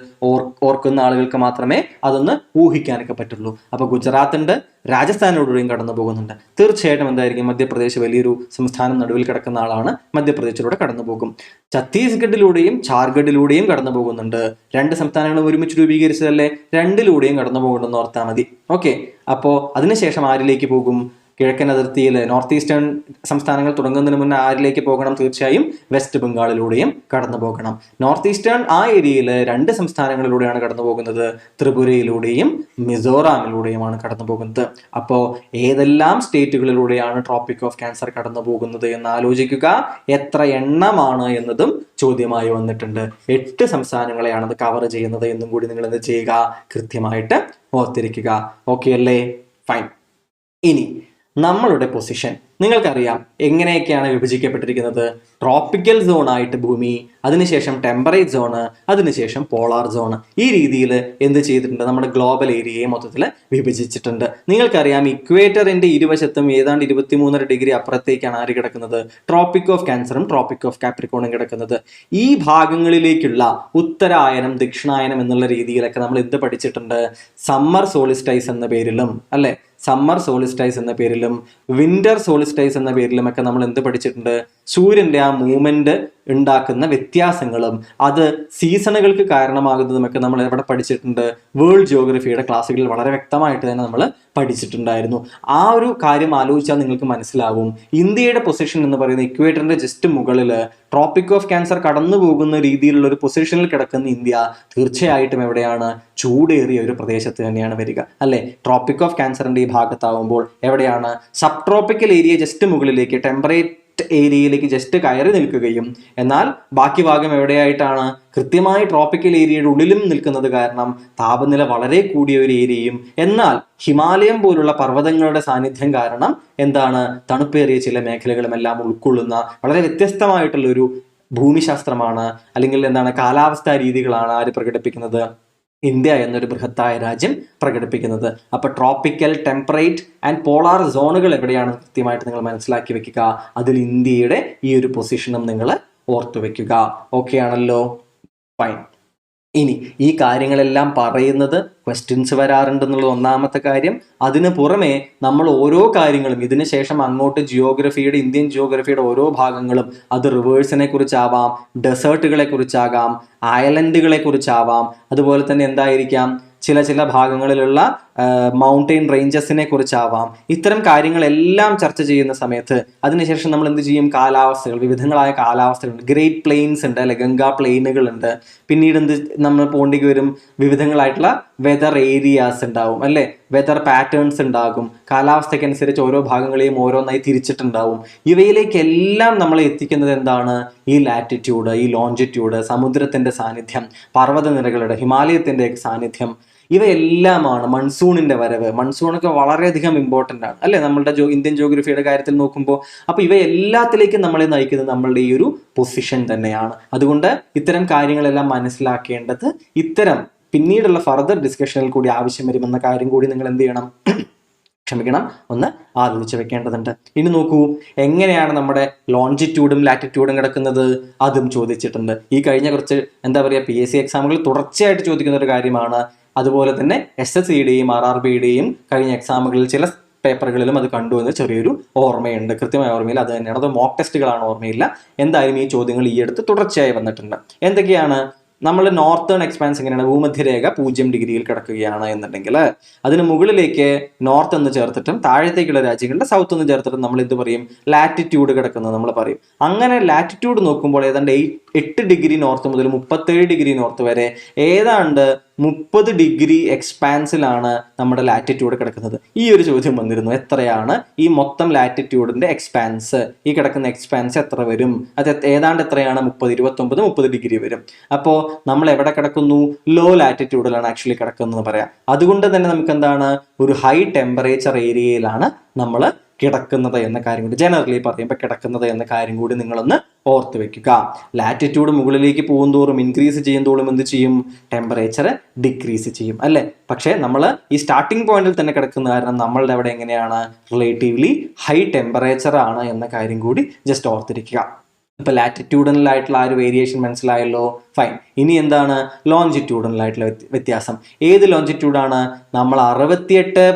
ഓർക്കുന്ന ആളുകൾക്ക് മാത്രമേ അതൊന്ന് ഊഹിക്കാനൊക്കെ പറ്റുള്ളൂ. അപ്പൊ ഗുജറാത്തിന്റെ രാജസ്ഥാനിലൂടെയും കടന്നു പോകുന്നുണ്ട്. തീർച്ചയായിട്ടും എന്തായിരിക്കും, മധ്യപ്രദേശ് വലിയൊരു സംസ്ഥാനം നടുവിൽ കിടക്കുന്ന ആളാണ്, മധ്യപ്രദേശിലൂടെ കടന്നു പോകും. ഛത്തീസ്ഗഡിലൂടെയും ഝാർഖണ്ഡിലൂടെയും കടന്നു പോകുന്നുണ്ട്. 2 സംസ്ഥാനങ്ങളും ഒരുമിച്ച് രൂപീകരിച്ചതല്ലേ, 2ലൂടെയും കടന്നു പോകുന്നുണ്ടെന്ന് ഓർത്താൽ മതി. ഓക്കെ, അപ്പോൾ അതിനുശേഷം ആരിലേക്ക് പോകും? കിഴക്കൻ അതിർത്തിയിൽ നോർത്ത് ഈസ്റ്റേൺ സംസ്ഥാനങ്ങൾ തുടങ്ങുന്നതിന് മുന്നേ ആരിലേക്ക് പോകണം? തീർച്ചയായും വെസ്റ്റ് ബംഗാളിലൂടെയും കടന്നു പോകണം. നോർത്ത് ഈസ്റ്റേൺ ആ ഏരിയയിൽ 2 സംസ്ഥാനങ്ങളിലൂടെയാണ് കടന്നു പോകുന്നത്, ത്രിപുരയിലൂടെയും മിസോറാമിലൂടെയുമാണ് കടന്നു പോകുന്നത്. അപ്പോൾ ഏതെല്ലാം സ്റ്റേറ്റുകളിലൂടെയാണ് ട്രോപ്പിക് ഓഫ് ക്യാൻസർ കടന്നു പോകുന്നത് എന്ന് ആലോചിക്കുക. എത്ര എണ്ണമാണ് എന്നതും ചോദ്യമായി വന്നിട്ടുണ്ട്. 8 സംസ്ഥാനങ്ങളെയാണ് അത് കവർ ചെയ്യുന്നത് എന്നും കൂടി നിങ്ങൾ എന്ത് ചെയ്യുക, കൃത്യമായിട്ട് ഓർത്തിരിക്കുക. ഓക്കെ അല്ലേ? ഫൈൻ. ഇനി നമ്മളുടെ പൊസിഷൻ നിങ്ങൾക്കറിയാം എങ്ങനെയൊക്കെയാണ് വിഭജിക്കപ്പെട്ടിരിക്കുന്നത്. ട്രോപ്പിക്കൽ സോൺ ആയിട്ട് ഭൂമി, അതിനുശേഷം ടെമ്പറേറ്റ് സോണ്, അതിനുശേഷം പോളാർ സോൺ. ഈ രീതിയിൽ എന്ത് ചെയ്തിട്ടുണ്ട്, നമ്മുടെ ഗ്ലോബൽ ഏരിയയെ മൊത്തത്തിൽ വിഭജിച്ചിട്ടുണ്ട്. നിങ്ങൾക്കറിയാം ഇക്വേറ്ററിന്റെ ഇരുവശത്തും ഏതാണ്ട് 23.5 ഡിഗ്രി അപ്പുറത്തേക്കാണ് ആര് കിടക്കുന്നത്, ട്രോപ്പിക് ഓഫ് ക്യാൻസറും ട്രോപ്പിക് ഓഫ് കാപ്രിക്കോണും കിടക്കുന്നത്. ഈ ഭാഗങ്ങളിലേക്കുള്ള ഉത്തരായനം ദക്ഷിണായനം എന്നുള്ള രീതിയിലൊക്കെ നമ്മൾ എന്ത് പഠിച്ചിട്ടുണ്ട്, സമ്മർ സോളിസ്റ്റൈസ് എന്ന പേരിലും അല്ലെ, സമ്മർ സോളിസ്റ്റൈസ് എന്ന പേരിലും വിന്റർ സോളിസ്റ്റൈസ് എന്ന പേരിലും ഒക്കെ നമ്മൾ എന്ത് പഠിച്ചിട്ടുണ്ട്, സൂര്യന്റെ ആ മൂവ്മെന്റ് ഉണ്ടാക്കുന്ന വ്യത്യാസങ്ങളും അത് സീസണുകൾക്ക് കാരണമാകുന്നതുമൊക്കെ നമ്മൾ എവിടെ പഠിച്ചിട്ടുണ്ട്, വേൾഡ് ജിയോഗ്രഫിയുടെ ക്ലാസ്സുകളിൽ വളരെ വ്യക്തമായിട്ട് തന്നെ നമ്മൾ പഠിച്ചിട്ടുണ്ടായിരുന്നു. ആ ഒരു കാര്യം ആലോചിച്ചാൽ നിങ്ങൾക്ക് മനസ്സിലാവും, ഇന്ത്യയുടെ പൊസിഷൻ എന്ന് പറയുന്നത് ഇക്വേറ്ററിന്റെ ജസ്റ്റ് മുകളിൽ ട്രോപ്പിക് ഓഫ് ക്യാൻസർ കടന്നു പോകുന്ന രീതിയിലുള്ള ഒരു പൊസിഷനിൽ കിടക്കുന്ന ഇന്ത്യ തീർച്ചയായിട്ടും എവിടെയാണ്, ചൂടേറിയ ഒരു പ്രദേശത്ത് തന്നെയാണ് വരിക അല്ലെ. ട്രോപ്പിക് ഓഫ് ക്യാൻസറിന്റെ ഈ ഭാഗത്താവുമ്പോൾ എവിടെയാണ്, സബ് ട്രോപ്പിക്കൽ ഏരിയ ജസ്റ്റ് മുകളിലേക്ക് ടെമ്പറേറ്റ് ഏരിയയിലേക്ക് ജസ്റ്റ് കയറി നിൽക്കുകയും എന്നാൽ ബാക്കി ഭാഗം എവിടെയായിട്ടാണ്, കൃത്യമായി ട്രോപ്പിക്കൽ ഏരിയയുടെ ഉള്ളിലും നിൽക്കുന്നത് കാരണം താപനില വളരെ കൂടിയ ഒരു ഏരിയയും എന്നാൽ ഹിമാലയം പോലുള്ള പർവ്വതങ്ങളുടെ സാന്നിധ്യം കാരണം എന്താണ്, തണുപ്പേറിയ ചില മേഖലകളും എല്ലാം ഉൾക്കൊള്ളുന്ന വളരെ വ്യത്യസ്തമായിട്ടുള്ള ഒരു ഭൂമിശാസ്ത്രമാണ് അല്ലെങ്കിൽ എന്താണ് കാലാവസ്ഥാ രീതികളാണ് ആര് പ്രകടിപ്പിക്കുന്നത്, ഇന്ത്യ എന്നൊരു ബൃഹത്തായ രാജ്യം പ്രകടിപ്പിക്കുന്നത്. അപ്പൊ ട്രോപ്പിക്കൽ, ടെമ്പറേറ്റ് ആൻഡ് പോളാർ സോണുകൾ എവിടെയാണ് കൃത്യമായിട്ട് നിങ്ങൾ മനസ്സിലാക്കി വെക്കുക. അതിൽ ഇന്ത്യയുടെ ഈ ഒരു പൊസിഷനും നിങ്ങൾ ഓർത്തു വെക്കുക. ഓക്കെ ആണല്ലോ, ഫൈൻ. ഇനി ഈ കാര്യങ്ങളെല്ലാം പറയുന്നത് ക്വസ്റ്റ്യൻസ് വരാറുണ്ടെന്നുള്ള ഒന്നാമത്തെ കാര്യം. അതിന് പുറമെ നമ്മൾ ഓരോ കാര്യങ്ങളും ഇതിന് ശേഷം അങ്ങോട്ട് ജിയോഗ്രഫിയുടെ, ഇന്ത്യൻ ജിയോഗ്രഫിയുടെ ഓരോ ഭാഗങ്ങളും, അത് റിവേഴ്സിനെ കുറിച്ചാവാം, ഡെസേർട്ടുകളെ കുറിച്ചാകാം, ഐലൻഡുകളെ കുറിച്ചാവാം, അതുപോലെ തന്നെ എന്തായിരിക്കാം ചില ഭാഗങ്ങളിലുള്ള മൗണ്ടെയിൻ റേഞ്ചസിനെ കുറിച്ചാവാം. ഇത്തരം കാര്യങ്ങളെല്ലാം ചർച്ച ചെയ്യുന്ന സമയത്ത് അതിനുശേഷം നമ്മൾ എന്ത് ചെയ്യും, കാലാവസ്ഥകൾ, വിവിധങ്ങളായ കാലാവസ്ഥകളുണ്ട്. ഗ്രേറ്റ് പ്ലെയിൻസ് ഉണ്ട് അല്ലെ, ഗംഗാ പ്ലെയിനുകൾ ഉണ്ട്. പിന്നീട് എന്ത് നമ്മൾ പോകേണ്ടി വരും, വിവിധങ്ങളായിട്ടുള്ള വെതർ ഏരിയാസ് ഉണ്ടാവും അല്ലെ, വെതർ പാറ്റേൺസ് ഉണ്ടാകും. കാലാവസ്ഥയ്ക്കനുസരിച്ച് ഓരോ ഭാഗങ്ങളെയും ഓരോന്നായി തിരിച്ചിട്ടുണ്ടാവും. ഇവയിലേക്കെല്ലാം നമ്മളെ എത്തിക്കുന്നത് എന്താണ്, ഈ ലാറ്റിറ്റ്യൂഡ്, ഈ ലോഞ്ചിറ്റ്യൂഡ്, സമുദ്രത്തിന്റെ സാന്നിധ്യം, പർവ്വതനിരകളുടെ, ഹിമാലയത്തിന്റെ സാന്നിധ്യം, ഇവയെല്ലാമാണ്. മൺസൂണിന്റെ വരവ്, മൺസൂണൊക്കെ വളരെയധികം ഇമ്പോർട്ടൻ്റ് ആണ് അല്ലെ നമ്മളുടെ ഇന്ത്യൻ ജിയോഗ്രഫിയുടെ കാര്യത്തിൽ നോക്കുമ്പോൾ. അപ്പൊ ഇവയെല്ലാത്തിലേക്കും നമ്മളെ നയിക്കുന്നത് നമ്മളുടെ ഈ ഒരു പൊസിഷൻ തന്നെയാണ്. അതുകൊണ്ട് ഇത്തരം കാര്യങ്ങളെല്ലാം മനസ്സിലാക്കേണ്ടത് ഇത്തരം പിന്നീടുള്ള ഫർദർ ഡിസ്കഷനിൽ കൂടി ആവശ്യം വരുമെന്ന കാര്യം കൂടി നിങ്ങൾ എന്ത് ചെയ്യണം, ക്ഷമിക്കണം, ഒന്ന് ആലോചിച്ച് വെക്കേണ്ടതുണ്ട്. ഇനി നോക്കൂ, എങ്ങനെയാണ് നമ്മുടെ ലോഞ്ചിറ്റ്യൂഡും ലാറ്റിറ്റ്യൂഡും കിടക്കുന്നത്, അതും ചോദിച്ചിട്ടുണ്ട്. ഈ കഴിഞ്ഞ കുറച്ച് എന്താ പറയുക PSC എക്സാമുകളിൽ തുടർച്ചയായിട്ട് ചോദിക്കുന്ന ഒരു കാര്യമാണ്. അതുപോലെ തന്നെ SSCയുടെയും RRBയുടെയും കഴിഞ്ഞ എക്സാമുകളിൽ ചില പേപ്പറുകളിലും അത് കണ്ടുവന്ന് ചെറിയൊരു ഓർമ്മയുണ്ട്. കൃത്യമായ ഓർമ്മയില്ല, അത് തന്നെയാണ്. അത് മോക്ക് ടെസ്റ്റുകളാണ്, ഓർമ്മയില്ല. എന്തായാലും ഈ ചോദ്യങ്ങൾ ഈ അടുത്ത് തുടർച്ചയായി വന്നിട്ടുണ്ട്. എന്തൊക്കെയാണ്, നമ്മൾ നോർത്തേൺ എക്സ്പാൻസ് എങ്ങനെയാണ്, ഭൂമധ്യരേഖ 0 ഡിഗ്രിയിൽ കിടക്കുകയാണ് എന്നുണ്ടെങ്കിൽ അതിന് മുകളിലേക്ക് നോർത്ത് എന്ന് ചേർത്തിട്ടും താഴത്തേക്കുള്ള രാജ്യങ്ങളുടെ സൗത്ത് എന്ന് ചേർത്തിട്ടും നമ്മൾ എന്ത് പറയും, ലാറ്റിറ്റ്യൂഡ് കിടക്കുന്നത് നമ്മൾ പറയും. അങ്ങനെ ലാറ്റിറ്റ്യൂഡ് നോക്കുമ്പോൾ ഏതാണ്ട് 8 ഡിഗ്രി നോർത്ത് മുതൽ 37 ഡിഗ്രി നോർത്ത് വരെ ഏതാണ്ട് 30 ഡിഗ്രി എക്സ്പാൻസിലാണ് നമ്മുടെ ലാറ്റിറ്റ്യൂഡ് കിടക്കുന്നത്. ഈ ഒരു ചോദ്യം വന്നിരുന്നു, എത്രയാണ് ഈ മൊത്തം ലാറ്റിറ്റ്യൂഡിന്റെ എക്സ്പാൻസ്, ഈ കിടക്കുന്ന എക്സ്പാൻസ് എത്ര വരും, അത് ഏതാണ്ട് എത്രയാണ്, 30 ഡിഗ്രി വരും. അപ്പോൾ നമ്മൾ എവിടെ കിടക്കുന്നു, ലോ ലാറ്റിറ്റ്യൂഡിലാണ് ആക്ച്വലി കിടക്കുന്നത് പറയാം. അതുകൊണ്ട് തന്നെ നമുക്ക് എന്താണ്, ഒരു ഹൈ ടെമ്പറേച്ചർ ഏരിയയിലാണ് നമ്മൾ കിടക്കുന്നത് എന്ന കാര്യം കൂടി, ജനറലി പറയുമ്പോൾ കിടക്കുന്നത് എന്ന കാര്യം കൂടി നിങ്ങളൊന്ന് ഓർത്ത് വെക്കുക. ലാറ്റിറ്റ്യൂഡ് മുകളിലേക്ക് പോകുന്തോറും, ഇൻക്രീസ് ചെയ്യുന്തോറും എന്ത് ചെയ്യും, ടെമ്പറേച്ചർ ഡിക്രീസ് ചെയ്യും അല്ലെ. പക്ഷേ നമ്മൾ ഈ സ്റ്റാർട്ടിംഗ് പോയിന്റിൽ തന്നെ കിടക്കുന്ന കാരണം നമ്മളുടെ അവിടെ എങ്ങനെയാണ്, റിലേറ്റീവ്ലി ഹൈ ടെമ്പറേച്ചർ ആണ് എന്ന കാര്യം കൂടി ജസ്റ്റ് ഓർത്തിരിക്കുക. ഇപ്പൊ ലാറ്റിറ്റ്യൂഡനൽ ആയിട്ടുള്ള ആ ഒരു വേരിയേഷൻ മനസ്സിലായല്ലോ, ഫൈൻ. ഇനി എന്താണ് ലോഞ്ചിറ്റ്യൂഡനൽ ആയിട്ടുള്ള വ്യത്യാസം. ഏത് ലോഞ്ചിറ്റ്യൂഡാണ്, നമ്മൾ 68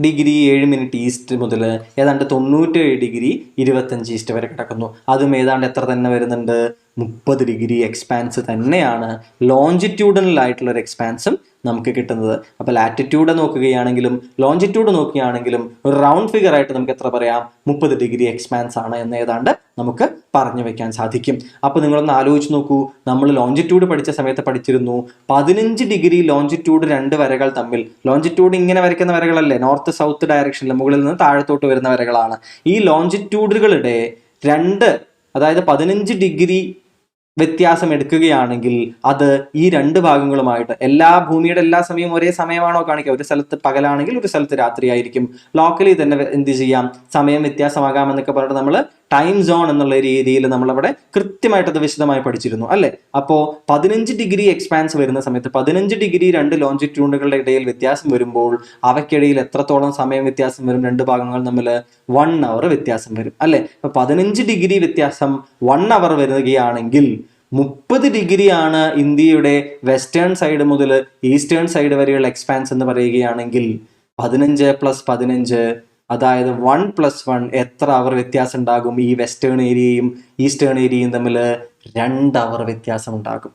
ഡിഗ്രി 7 മിനിറ്റ് ഈസ്റ്റ് മുതൽ ഏതാണ്ട് 97 ഡിഗ്രി 25 ഈസ്റ്റ് വരെ കിടക്കുന്നു. അതും ഏതാണ്ട് എത്ര തന്നെ വരുന്നുണ്ട്, 30 ഡിഗ്രി എക്സ്പാൻസ് തന്നെയാണ്. ലോഞ്ചിറ്റ്യൂഡനൽ ആയിട്ടുള്ള ഒരു എക്സ്പാൻസും നമുക്ക് കിട്ടുന്നത്. അപ്പോൾ ലാറ്റിറ്റ്യൂഡ് നോക്കുകയാണെങ്കിലും ലോഞ്ചിറ്റ്യൂഡ് നോക്കുകയാണെങ്കിലും ഒരു റൗണ്ട് ഫിഗർ ആയിട്ട് നമുക്ക് എത്ര പറയാം, 30 ഡിഗ്രി എക്സ്പാൻസ് ആണ് എന്ന് ഏതാണ്ട് നമുക്ക് പറഞ്ഞു വെക്കാൻ സാധിക്കും. അപ്പോൾ നിങ്ങളൊന്ന് ആലോചിച്ച് നോക്കൂ, നമ്മൾ ലോഞ്ചിറ്റ്യൂഡ് പഠിച്ച സമയത്ത് പഠിച്ചിരുന്നു 15 ഡിഗ്രി ലോഞ്ചിറ്റ്യൂഡ് 2 വരകൾ തമ്മിൽ, ലോഞ്ചിറ്റ്യൂഡ് ഇങ്ങനെ വരയ്ക്കുന്ന വരകളല്ലേ, നോർത്ത് സൗത്ത് ഡയറക്ഷനിൽ മുകളിൽ നിന്ന് താഴത്തോട്ട് വരുന്ന വരകളാണ്. ഈ ലോഞ്ചിറ്റ്യൂഡുകളുടെ 2, അതായത് 15 ഡിഗ്രി വ്യത്യാസം എടുക്കുകയാണെങ്കിൽ അത് ഈ രണ്ട് ഭാഗങ്ങളുമായിട്ട് ഭൂമിയുടെ എല്ലാ സമയവും ഒരേ സമയമാണോ കാണിക്കുക? ഒരു സ്ഥലത്ത് പകലാണെങ്കിൽ ഒരു സ്ഥലത്ത് രാത്രി ആയിരിക്കും. ലോക്കലി തന്നെ എന്ത് ചെയ്യാം, സമയം വ്യത്യാസമാകാമെന്നൊക്കെ പറഞ്ഞിട്ട് നമ്മൾ ടൈം സോൺ എന്നുള്ള രീതിയിൽ നമ്മളവിടെ കൃത്യമായിട്ട് അത് വിശദമായി പഠിച്ചിരുന്നു അല്ലെ. അപ്പോ 15 ഡിഗ്രി എക്സ്പാൻസ് വരുന്ന സമയത്ത് 15 ഡിഗ്രി രണ്ട് ലോഞ്ചിറ്റ്യൂഡുകളുടെ ഇടയിൽ വ്യത്യാസം വരുമ്പോൾ അവയ്ക്കിടയിൽ എത്രത്തോളം സമയം വ്യത്യാസം വരും? രണ്ട് ഭാഗങ്ങൾ തമ്മിൽ 1 അവർ വ്യത്യാസം വരും അല്ലെ. അപ്പൊ 15 ഡിഗ്രി വ്യത്യാസം 1 അവർ വരികയാണെങ്കിൽ 30 ഡിഗ്രിയാണ് ഇന്ത്യയുടെ വെസ്റ്റേൺ സൈഡ് മുതൽ ഈസ്റ്റേൺ സൈഡ് വരെയുള്ള എക്സ്പാൻസ് എന്ന് പറയുകയാണെങ്കിൽ 15 + 15, അതായത് 1 + 1 എത്ര അവർ വ്യത്യാസം ഉണ്ടാകും? ഈ വെസ്റ്റേൺ ഏരിയയും ഈസ്റ്റേൺ ഏരിയയും തമ്മിൽ 2 അവർ വ്യത്യാസം ഉണ്ടാകും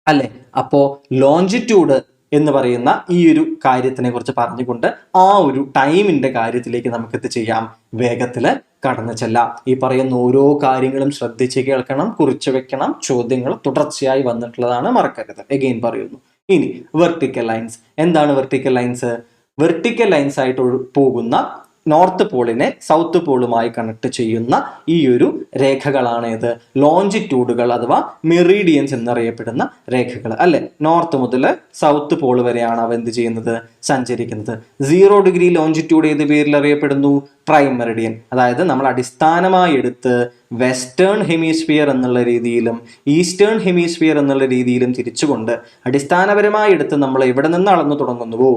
അല്ലെ. അപ്പോ ലോഞ്ചിറ്റ്യൂഡ് എന്ന് പറയുന്ന ഈ ഒരു കാര്യത്തിനെ കുറിച്ച് പറഞ്ഞുകൊണ്ട് ആ ഒരു ടൈമിന്റെ കാര്യത്തിലേക്ക് നമുക്ക് ഇത് ചെയ്യാം, വേഗത്തില് കടന്നു ചെല്ലാം. ഈ പറയുന്ന ഓരോ കാര്യങ്ങളും ശ്രദ്ധിച്ച് കേൾക്കണം, കുറിച്ചു വെക്കണം. ചോദ്യങ്ങൾ തുടർച്ചയായി വന്നിട്ടുള്ളതാണ്, മറക്കരുത്. എഗെയിൻ പറയുന്നു. ഇനി വെർട്ടിക്കൽ ലൈൻസ്. എന്താണ് വെർട്ടിക്കൽ ലൈൻസ്? വെർട്ടിക്കൽ ലൈൻസ് ആയിട്ട് പോകുന്ന നോർത്ത് പോളിനെ സൗത്ത് പോളുമായി കണക്ട് ചെയ്യുന്ന ഈ ഒരു രേഖകളാണ് ഇത് ലോഞ്ചിറ്റ്യൂഡുകൾ അഥവാ മെറീഡിയൻസ് എന്നറിയപ്പെടുന്ന രേഖകൾ അല്ലെ. നോർത്ത് മുതൽ സൗത്ത് പോൾ വരെയാണ് അവ എന്ത് ചെയ്യുന്നത്? സഞ്ചരിക്കുന്നത്. 0 ഡിഗ്രി ലോഞ്ചിറ്റ്യൂഡ് ഏത് പേരിൽ അറിയപ്പെടുന്നു? Prime Meridian. അതായത് നമ്മൾ അടിസ്ഥാനമായി എടുത്ത് വെസ്റ്റേൺ ഹെമിസ്ഫിയർ എന്നുള്ള രീതിയിലും ഈസ്റ്റേൺ ഹെമിസ്ഫിയർ എന്നുള്ള രീതിയിലും തിരിച്ചുകൊണ്ട് അടിസ്ഥാനപരമായി എടുത്ത് നമ്മൾ എവിടെ നിന്ന് അളന്നു തുടങ്ങുന്നുവോ,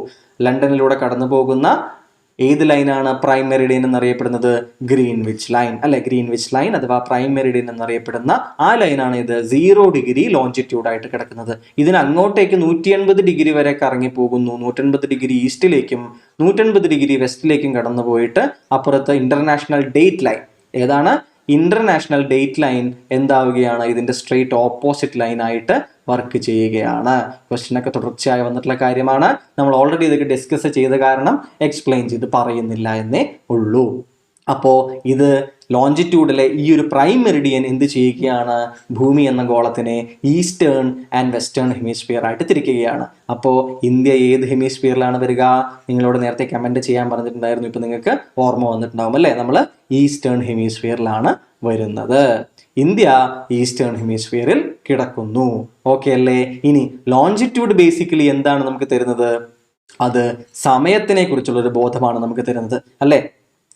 ലണ്ടനിലൂടെ കടന്നു പോകുന്ന ഏത് ലൈനാണ് പ്രൈം മെറിഡിയൻ എന്നറിയപ്പെടുന്നത്? ഗ്രീൻവിച്ച് ലൈൻ അല്ലെ. ഗ്രീൻവിച്ച് ലൈൻ അഥവാ പ്രൈം മെറിഡിയൻ എന്നറിയപ്പെടുന്ന ആ ലൈനാണ് ഇത് 0 ഡിഗ്രി ലോഞ്ചിറ്റ്യൂഡ് ആയിട്ട് കിടക്കുന്നത്. ഇതിന് അങ്ങോട്ടേക്ക് 180 ഡിഗ്രി വരെ കറങ്ങി പോകുന്നു. 180 ഡിഗ്രി ഈസ്റ്റിലേക്കും 180 ഡിഗ്രി വെസ്റ്റിലേക്കും കടന്നു പോയിട്ട് അപ്പുറത്ത് ഇന്റർനാഷണൽ ഡേറ്റ് ലൈൻ. ഏതാണ്? ഇന്റർനാഷണൽ ഡേറ്റ് ലൈൻ എന്താവുകയാണ്? ഇതിന്റെ സ്ട്രെയിറ്റ് ഓപ്പോസിറ്റ് ലൈൻ ആയിട്ട് വർക്ക് ചെയ്യുകയാണ്. ക്വസ്റ്റ്യനൊക്കെ തുടർച്ചയായി വന്നിട്ടുള്ള കാര്യമാണ്. നമ്മൾ ഓൾറെഡി ഇതൊക്കെ ഡിസ്കസ് ചെയ്ത കാരണം എക്സ്പ്ലെയിൻ ചെയ്ത് പറയുന്നില്ല എന്നേ ഉള്ളൂ. അപ്പോ ഇത് ലോഞ്ചിറ്റ്യൂഡിലെ ഈ ഒരു പ്രൈം മെറിഡിയൻ എന്ത് ചെയ്യുകയാണ്? ഭൂമി എന്ന ഗോളത്തിനെ ഈസ്റ്റേൺ ആൻഡ് വെസ്റ്റേൺ ഹെമിസ്ഫിയർ ആയിട്ട് തിരിക്കുകയാണ്. അപ്പോൾ ഇന്ത്യ ഏത് ഹെമിസ്ഫിയറിലാണ് വരിക? നിങ്ങളോട് നേരത്തെ കമന്റ് ചെയ്യാൻ പറഞ്ഞിട്ടുണ്ടായിരുന്നു, ഇപ്പൊ നിങ്ങൾക്ക് ഓർമ്മ വന്നിട്ടുണ്ടാവും അല്ലേ. നമ്മൾ ഈസ്റ്റേൺ ഹെമിസ്ഫിയറിലാണ് വരുന്നത്. ഇന്ത്യ ഈസ്റ്റേൺ ഹെമിസ്ഫിയറിൽ കിടക്കുന്നു. ഓക്കെ അല്ലേ. ഇനി ലോഞ്ചിറ്റ്യൂഡ് ബേസിക്കലി എന്താണ് നമുക്ക് തരുന്നത്? അത് സമയത്തിനെ കുറിച്ചുള്ള ഒരു ബോധമാണ് നമുക്ക് തരുന്നത് അല്ലെ.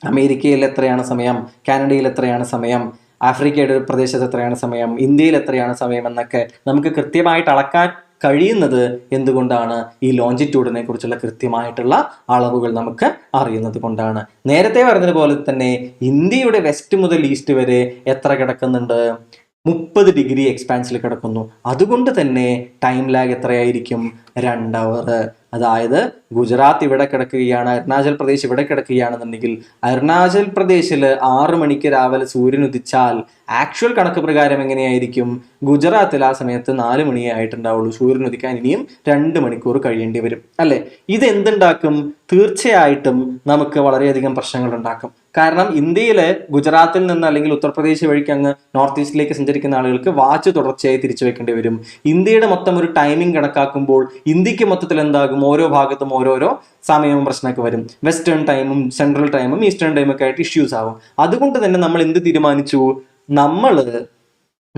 അമേരിക്കയിൽ എത്രയാണ് സമയം, കാനഡയിൽ എത്രയാണ് സമയം, ആഫ്രിക്കയുടെ ഒരു പ്രദേശത്ത് എത്രയാണ് സമയം, ഇന്ത്യയിൽ എത്രയാണ് സമയം എന്നൊക്കെ നമുക്ക് കൃത്യമായിട്ട് അളക്കാൻ കഴിയുന്നത് എന്തുകൊണ്ടാണ്? ഈ ലോഞ്ചിറ്റ്യൂഡിനെ കുറിച്ചുള്ള കൃത്യമായിട്ടുള്ള അളവുകൾ നമുക്ക് അറിയുന്നത് കൊണ്ടാണ്. നേരത്തെ പറഞ്ഞതുപോലെ തന്നെ ഇന്ത്യയുടെ വെസ്റ്റ് മുതൽ ഈസ്റ്റ് വരെ എത്ര കിടക്കുന്നുണ്ട്? 30 ഡിഗ്രി എക്സ്പാൻസിൽ കിടക്കുന്നു. അതുകൊണ്ട് തന്നെ ടൈം ലാഗ് എത്രയായിരിക്കും? 2 അവർ. അതായത് ഗുജറാത്ത് ഇവിടെ കിടക്കുകയാണ്, അരുണാചൽ പ്രദേശ് ഇവിടെ കിടക്കുകയാണെന്നുണ്ടെങ്കിൽ അരുണാചൽ പ്രദേശിൽ 6 മണിക്ക് രാവിലെ സൂര്യൻ ഉദിച്ചാൽ ആക്ച്വൽ കണക്ക് പ്രകാരം എങ്ങനെയായിരിക്കും? ഗുജറാത്തിൽ ആ സമയത്ത് 4 മണിയേ ആയിട്ടുണ്ടാവുള്ളൂ. സൂര്യൻ ഉദിക്കാൻ ഇനിയും 2 മണിക്കൂർ കഴിയേണ്ടി വരും അല്ലെ. ഇത് എന്തുണ്ടാക്കും? തീർച്ചയായിട്ടും നമുക്ക് വളരെയധികം പ്രശ്നങ്ങൾ ഉണ്ടാക്കും. കാരണം ഇന്ത്യയിലെ ഗുജറാത്തിൽ നിന്ന് അല്ലെങ്കിൽ ഉത്തർപ്രദേശ് വഴിക്ക് അങ്ങ് നോർത്ത് ഈസ്റ്റിലേക്ക് സഞ്ചരിക്കുന്ന ആളുകൾക്ക് വാച്ച് തുടർച്ചയായി തിരിച്ചു വെക്കേണ്ടി വരും. ഇന്ത്യയുടെ മൊത്തം ഒരു ടൈമിംഗ് കണക്കാക്കുമ്പോൾ ഇന്ത്യക്ക് മൊത്തത്തിൽ എന്താകും? ഓരോ ഭാഗത്തും ഓരോരോ സമയവും പ്രശ്നമൊക്കെ വരും. വെസ്റ്റേൺ ടൈമും സെൻട്രൽ ടൈമും ഈസ്റ്റേൺ ടൈമും ഒക്കെ ആയിട്ട് ഇഷ്യൂസ് ആവും. അതുകൊണ്ട് തന്നെ നമ്മൾ എന്ത് തീരുമാനിച്ചു?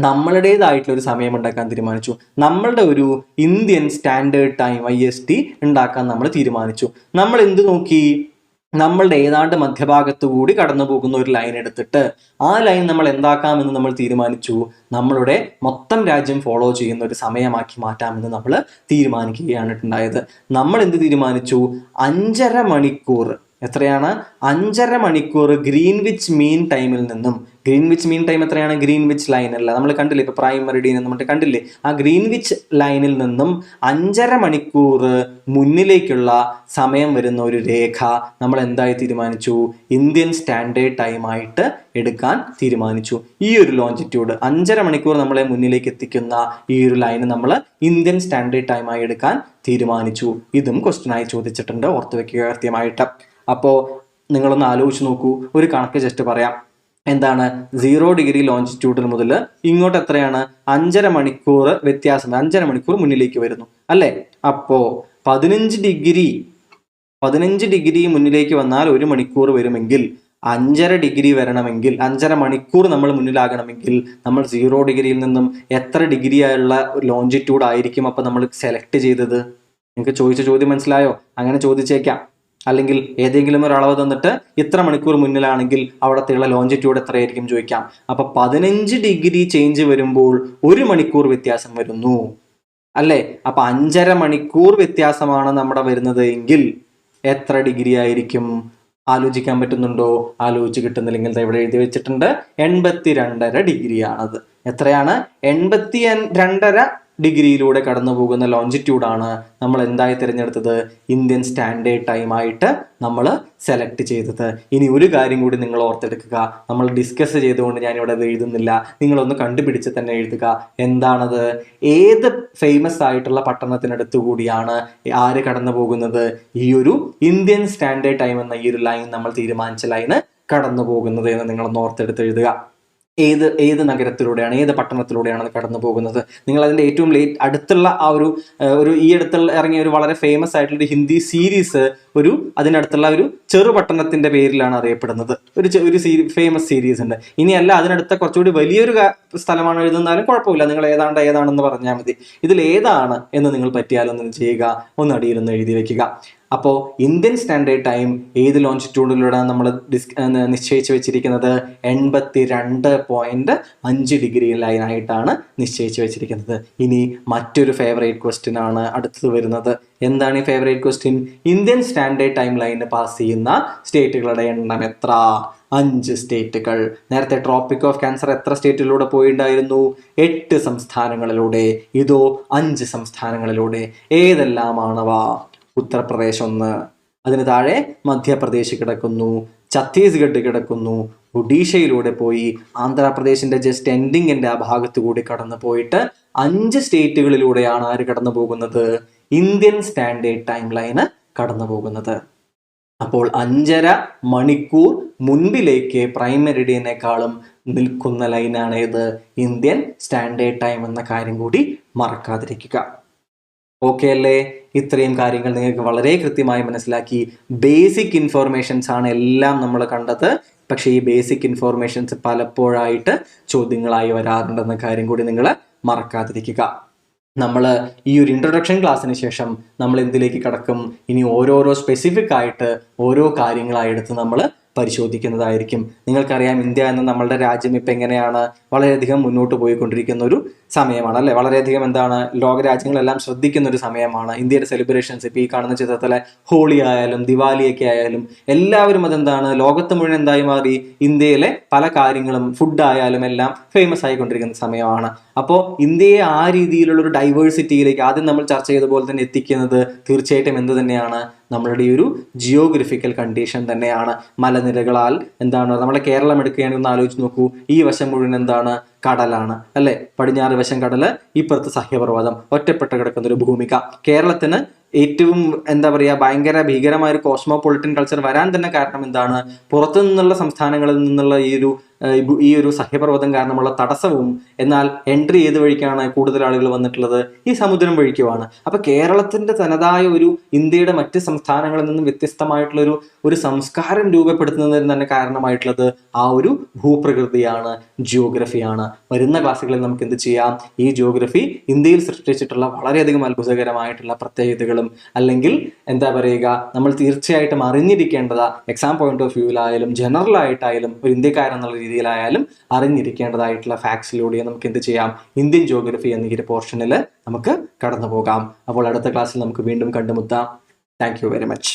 നമ്മളുടേതായിട്ടുള്ള ഒരു സമയം ഉണ്ടാക്കാൻ തീരുമാനിച്ചു. നമ്മളുടെ ഒരു ഇന്ത്യൻ സ്റ്റാൻഡേർഡ് ടൈം IST ഉണ്ടാക്കാൻ നമ്മൾ തീരുമാനിച്ചു. നമ്മൾ എന്ത് നോക്കി? നമ്മളുടെ ഏതാണ്ട് മധ്യഭാഗത്തു കൂടി കടന്നു പോകുന്ന ഒരു ലൈൻ എടുത്തിട്ട് ആ ലൈൻ നമ്മൾ എന്താക്കാമെന്ന് നമ്മൾ തീരുമാനിച്ചു. നമ്മളുടെ മൊത്തം രാജ്യം ഫോളോ ചെയ്യുന്ന ഒരു സമയമാക്കി മാറ്റാമെന്ന് നമ്മൾ തീരുമാനിക്കുകയാണ് ഉണ്ടായത്. നമ്മൾ എന്ത് തീരുമാനിച്ചു? 5.5 മണിക്കൂർ. എത്രയാണ്? 5.5 മണിക്കൂർ ഗ്രീൻവിച്ച് മീൻ ടൈമിൽ നിന്നും. ഗ്രീൻവിച്ച് മീൻ ടൈം എത്രയാണ്? ഗ്രീൻവിച്ച് ലൈൻ അല്ല, നമ്മൾ കണ്ടില്ലേ ഇപ്പൊ പ്രൈം മെറിഡിയൻ എന്ന് പറഞ്ഞിട്ട് കണ്ടില്ലേ. ആ ഗ്രീൻവിച്ച് ലൈനിൽ നിന്നും 5.5 മണിക്കൂർ മുന്നിലേക്കുള്ള സമയം വരുന്ന ഒരു രേഖ നമ്മൾ എന്തായി തീരുമാനിച്ചു? ഇന്ത്യൻ സ്റ്റാൻഡേർഡ് ടൈമായിട്ട് എടുക്കാൻ തീരുമാനിച്ചു. ഈ ഒരു ലോഞ്ചിറ്റ്യൂഡ് 5.5 മണിക്കൂർ നമ്മളെ മുന്നിലേക്ക് എത്തിക്കുന്ന ഈ ഒരു ലൈന് നമ്മൾ ഇന്ത്യൻ സ്റ്റാൻഡേർഡ് ടൈമായി എടുക്കാൻ തീരുമാനിച്ചു. ഇതും ക്വസ്റ്റ്യനായി ചോദിച്ചിട്ടുണ്ട്, ഓർത്തു വെക്കുക കൃത്യമായിട്ട്. അപ്പോൾ നിങ്ങളൊന്ന് ആലോചിച്ച് നോക്കൂ. ഒരു കണക്ക് ജസ്റ്റ് പറയാം. എന്താണ്? 0 ഡിഗ്രി ലോഞ്ചിറ്റ്യൂഡിൽ മുതൽ ഇങ്ങോട്ട് എത്രയാണ്? 5.5 മണിക്കൂർ വ്യത്യാസം. 5.5 മണിക്കൂർ മുന്നിലേക്ക് വരുന്നു അല്ലേ. അപ്പോ 15 ഡിഗ്രി മുന്നിലേക്ക് വന്നാൽ 1 മണിക്കൂർ വരുമെങ്കിൽ 5.5 ഡിഗ്രി വരണമെങ്കിൽ 5.5 മണിക്കൂർ നമ്മൾ മുന്നിലാകണമെങ്കിൽ നമ്മൾ 0 ഡിഗ്രിയിൽ നിന്നും എത്ര ഡിഗ്രി ആയുള്ള ലോഞ്ചിറ്റ്യൂഡ് ആയിരിക്കും അപ്പോൾ നമ്മൾ സെലക്ട് ചെയ്തത്? നിങ്ങൾക്ക് ചോദിച്ച ചോദ്യം മനസ്സിലായോ? അങ്ങനെ ചോദിച്ചേക്കാം. അല്ലെങ്കിൽ ഏതെങ്കിലും ഒരു അളവ് തന്നിട്ട് ഇത്ര മണിക്കൂർ മുന്നിലാണെങ്കിൽ അവിടത്തെയുള്ള ലോഞ്ചിറ്റ്യൂഡ് എത്രയായിരിക്കും ചോദിക്കാം. അപ്പൊ 15 ഡിഗ്രി ചേഞ്ച് വരുമ്പോൾ 1 മണിക്കൂർ വ്യത്യാസം വരുന്നു അല്ലേ? അപ്പൊ 5.5 മണിക്കൂർ വ്യത്യാസമാണ് നമ്മുടെ വരുന്നത് എങ്കിൽ എത്ര ഡിഗ്രി ആയിരിക്കും? ആലോചിക്കാൻ പറ്റുന്നുണ്ടോ? ആലോചിച്ച് കിട്ടുന്നില്ലെങ്കിൽ ഇവിടെ എഴുതി വെച്ചിട്ടുണ്ട്, 82.5 ഡിഗ്രിയാണത്. എത്രയാണ്? 82.5 ഡിഗ്രിയിലൂടെ കടന്നു പോകുന്ന ലോഞ്ചിറ്റ്യൂഡാണ് നമ്മൾ എന്തായി തിരഞ്ഞെടുത്തത്? ഇന്ത്യൻ സ്റ്റാൻഡേർഡ് ടൈം ആയിട്ട് നമ്മൾ സെലക്ട് ചെയ്തത്. ഇനി ഒരു കാര്യം കൂടി നിങ്ങൾ ഓർത്തെടുക്കുക, നമ്മൾ ഡിസ്കസ് ചെയ്തുകൊണ്ട് ഞാനിവിടെ അത് എഴുതുന്നില്ല, നിങ്ങളൊന്ന് കണ്ടുപിടിച്ച് തന്നെ എഴുതുക. എന്താണത്? ഏത് ഫേമസ് ആയിട്ടുള്ള പട്ടണത്തിനടുത്തു കൂടിയാണ് ആര് കടന്നു പോകുന്നത്? ഈ ഒരു ഇന്ത്യൻ സ്റ്റാൻഡേർഡ് ടൈം എന്ന ഈ ഒരു ലൈൻ, നമ്മൾ തീരുമാനിച്ച ലൈന് കടന്നു പോകുന്നത് എന്ന് നിങ്ങളൊന്ന് ഓർത്തെടുത്ത് എഴുതുക. ഏത് നഗരത്തിലൂടെയാണ്, ഏത് പട്ടണത്തിലൂടെയാണ് കടന്നു പോകുന്നത്? നിങ്ങൾ അതിന്റെ ഏറ്റവും അടുത്തുള്ള ആ ഒരു ഈ അടുത്തുള്ള ഇറങ്ങിയ ഒരു വളരെ ഫേമസ് ആയിട്ടുള്ള ഒരു ഹിന്ദി സീരീസ് അതിനടുത്തുള്ള ഒരു ചെറു പട്ടണത്തിന്റെ പേരിലാണ് അറിയപ്പെടുന്നത്. ഒരു ഫേമസ് സീരീസ് ഉണ്ട്. ഇനിയല്ല അതിനടുത്ത കുറച്ചുകൂടി വലിയൊരു സ്ഥലമാണ് എഴുതുന്നാലും കുഴപ്പമില്ല, നിങ്ങൾ ഏതാണെന്ന് പറഞ്ഞാൽ മതി. ഇതിൽ ഏതാണ് എന്ന് നിങ്ങൾ പറ്റിയാലൊന്നും ചെയ്യുക, ഒന്ന് അടിയിലൊന്ന് എഴുതി വെക്കുക. അപ്പോൾ ഇന്ത്യൻ സ്റ്റാൻഡേർഡ് ടൈം ഏത് ലോഞ്ചിറ്റ്യൂഡിലൂടെ നമ്മൾ നിശ്ചയിച്ച് വെച്ചിരിക്കുന്നത്? 82.5 ഡിഗ്രി ലൈനായിട്ടാണ് നിശ്ചയിച്ച് വെച്ചിരിക്കുന്നത്. ഇനി മറ്റൊരു ഫേവറേറ്റ് ക്വസ്റ്റ്യൻ ആണ് അടുത്തത് വരുന്നത്. എന്താണ് ഈ favourite question? Indian standard time line pass ചെയ്യുന്ന സ്റ്റേറ്റുകളുടെ എണ്ണം എത്ര? 5 സ്റ്റേറ്റുകൾ. നേരത്തെ ട്രോപ്പിക് ഓഫ് ക്യാൻസർ എത്ര സ്റ്റേറ്റിലൂടെ പോയിട്ടുണ്ടായിരുന്നു? 8 സംസ്ഥാനങ്ങളിലൂടെ. ഇതോ 5 സംസ്ഥാനങ്ങളിലൂടെ. ഏതെല്ലാമാണവ? ഉത്തർപ്രദേശ് 1, അതിന് താഴെ മധ്യപ്രദേശ് കിടക്കുന്നു, ഛത്തീസ്ഗഡ് കിടക്കുന്നു, ഒഡീഷയിലൂടെ പോയി ആന്ധ്രാപ്രദേശിന്റെ ജസ്റ്റ് എൻഡിങ്ങിന്റെ ആ ഭാഗത്തു കൂടി കടന്നു പോയിട്ട് 5 സ്റ്റേറ്റുകളിലൂടെയാണ് ആര് കടന്നു പോകുന്നത്? ഇന്ത്യൻ സ്റ്റാൻഡേർഡ് ടൈം ലൈന് കടന്നു പോകുന്നത്. അപ്പോൾ 5.5 മണിക്കൂർ മുൻപിലേക്ക് പ്രൈം മെറിഡിയനേക്കാളും നിൽക്കുന്ന ലൈനാണ് ഏത്? ഇന്ത്യൻ സ്റ്റാൻഡേർഡ് ടൈം എന്ന കാര്യം കൂടി മറക്കാതിരിക്കുക. ഓക്കെ അല്ലേ? ഇത്രയും കാര്യങ്ങൾ നിങ്ങൾക്ക് വളരെ കൃത്യമായി മനസ്സിലാക്കി. ബേസിക് ഇൻഫോർമേഷൻസ് ആണ് എല്ലാം നമ്മൾ കണ്ടത്. പക്ഷേ ഈ ബേസിക് ഇൻഫോർമേഷൻസ് പലപ്പോഴായിട്ട് ചോദ്യങ്ങളായി വരാറുണ്ടെന്ന കാര്യം കൂടി നിങ്ങൾ മറക്കാതിരിക്കുക. നമ്മൾ ഈ ഒരു ഇൻട്രൊഡക്ഷൻ ക്ലാസ്സിന് ശേഷം നമ്മൾ എന്തിലേക്ക് കടക്കും? ഇനി ഓരോരോ സ്പെസിഫിക് ആയിട്ട് ഓരോ കാര്യങ്ങളായെടുത്ത് നമ്മൾ പരിശോധിക്കുന്നതായിരിക്കും. നിങ്ങൾക്കറിയാം, ഇന്ത്യ എന്ന നമ്മളുടെ രാജ്യം ഇപ്പം എങ്ങനെയാണ്? വളരെയധികം മുന്നോട്ട് പോയിക്കൊണ്ടിരിക്കുന്ന ഒരു സമയമാണ് അല്ലേ? വളരെയധികം ലോകരാജ്യങ്ങളെല്ലാം ശ്രദ്ധിക്കുന്ന ഒരു സമയമാണ്. ഇന്ത്യയുടെ സെലിബ്രേഷൻസ് ഇപ്പോൾ ഈ കാണുന്ന ചിത്രത്തിലെ ഹോളി ആയാലും ദിവാലിയൊക്കെ ആയാലും എല്ലാവരും അതെന്താണ്, ലോകത്ത് മുഴുവൻ എന്തായി മാറി? ഇന്ത്യയിലെ പല കാര്യങ്ങളും ഫുഡായാലും എല്ലാം ഫേമസ് ആയിക്കൊണ്ടിരിക്കുന്ന സമയമാണ്. അപ്പോൾ ഇന്ത്യയെ ആ രീതിയിലുള്ള ഒരു ഡൈവേഴ്സിറ്റിയിലേക്ക് ആദ്യം നമ്മൾ ചർച്ച ചെയ്ത പോലെ തന്നെ എത്തിക്കുന്നത് തീർച്ചയായിട്ടും എന്ത് തന്നെയാണ്? നമ്മളുടെ ഈ ഒരു ജിയോഗ്രഫിക്കൽ കണ്ടീഷൻ തന്നെയാണ്. മലനിരകളാൽ നമ്മുടെ കേരളം എടുക്കുകയാണെങ്കിൽ ഒന്ന് ആലോചിച്ച് നോക്കൂ. ഈ വശം മുഴുവൻ എന്താണ്? കടലാണ് അല്ലെ? പടിഞ്ഞാറ് വശം കടല്, ഇപ്പുറത്ത് സഹ്യപർവ്വതം, ഒറ്റപ്പെട്ട് കിടക്കുന്ന ഒരു ഭൂമിക. കേരളത്തിന് ഏറ്റവും ഭയങ്കര ഭീകരമായ ഒരു കോസ്മോപൊളിറ്റൻ കൾച്ചർ വരാൻ തന്നെ കാരണം എന്താണ്? പുറത്തു നിന്നുള്ള സംസ്ഥാനങ്ങളിൽ നിന്നുള്ള ഈ ഒരു സഹ്യപർവ്വതം കാരണമുള്ള തടസ്സവും, എന്നാൽ എൻട്രി ഏത് വഴിക്കാണ് കൂടുതൽ ആളുകൾ വന്നിട്ടുള്ളത്? ഈ സമുദ്രം വഴിക്കുമാണ്. അപ്പൊ കേരളത്തിന്റെ തനതായ ഒരു ഇന്ത്യയുടെ മറ്റ് സംസ്ഥാനങ്ങളിൽ നിന്നും വ്യത്യസ്തമായിട്ടുള്ള ഒരു സംസ്കാരം രൂപപ്പെടുത്തുന്നതിന് തന്നെ കാരണമായിട്ടുള്ളത് ആ ഒരു ഭൂപ്രകൃതിയാണ്, ജിയോഗ്രഫിയാണ്. വരുന്ന ക്ലാസ്സുകളിൽ നമുക്ക് എന്ത് ചെയ്യാം? ഈ ജിയോഗ്രഫി ഇന്ത്യയിൽ സൃഷ്ടിച്ചിട്ടുള്ള വളരെയധികം അത്ഭുതകരമായിട്ടുള്ള പ്രത്യേകതകളും, അല്ലെങ്കിൽ നമ്മൾ തീർച്ചയായിട്ടും അറിഞ്ഞിരിക്കേണ്ടതാ, എക്സാം പോയിന്റ് ഓഫ് വ്യൂവിലായാലും ജനറൽ ആയിട്ടായാലും ഒരു ഇന്ത്യക്കാരെന്നുള്ള രീതിയിലായാലും അറിഞ്ഞിരിക്കേണ്ടതായിട്ടുള്ള ഫാക്ട്സിലൂടെ നമുക്ക് എന്ത് ചെയ്യാം? ഇന്ത്യൻ ജിയോഗ്രഫി എന്ന ഈ ഒരു പോർഷനിൽ നമുക്ക് കടന്നു പോകാം. അപ്പോൾ അടുത്ത ക്ലാസ്സിൽ നമുക്ക് വീണ്ടും കണ്ടുമുട്ടാം. Thank you very much.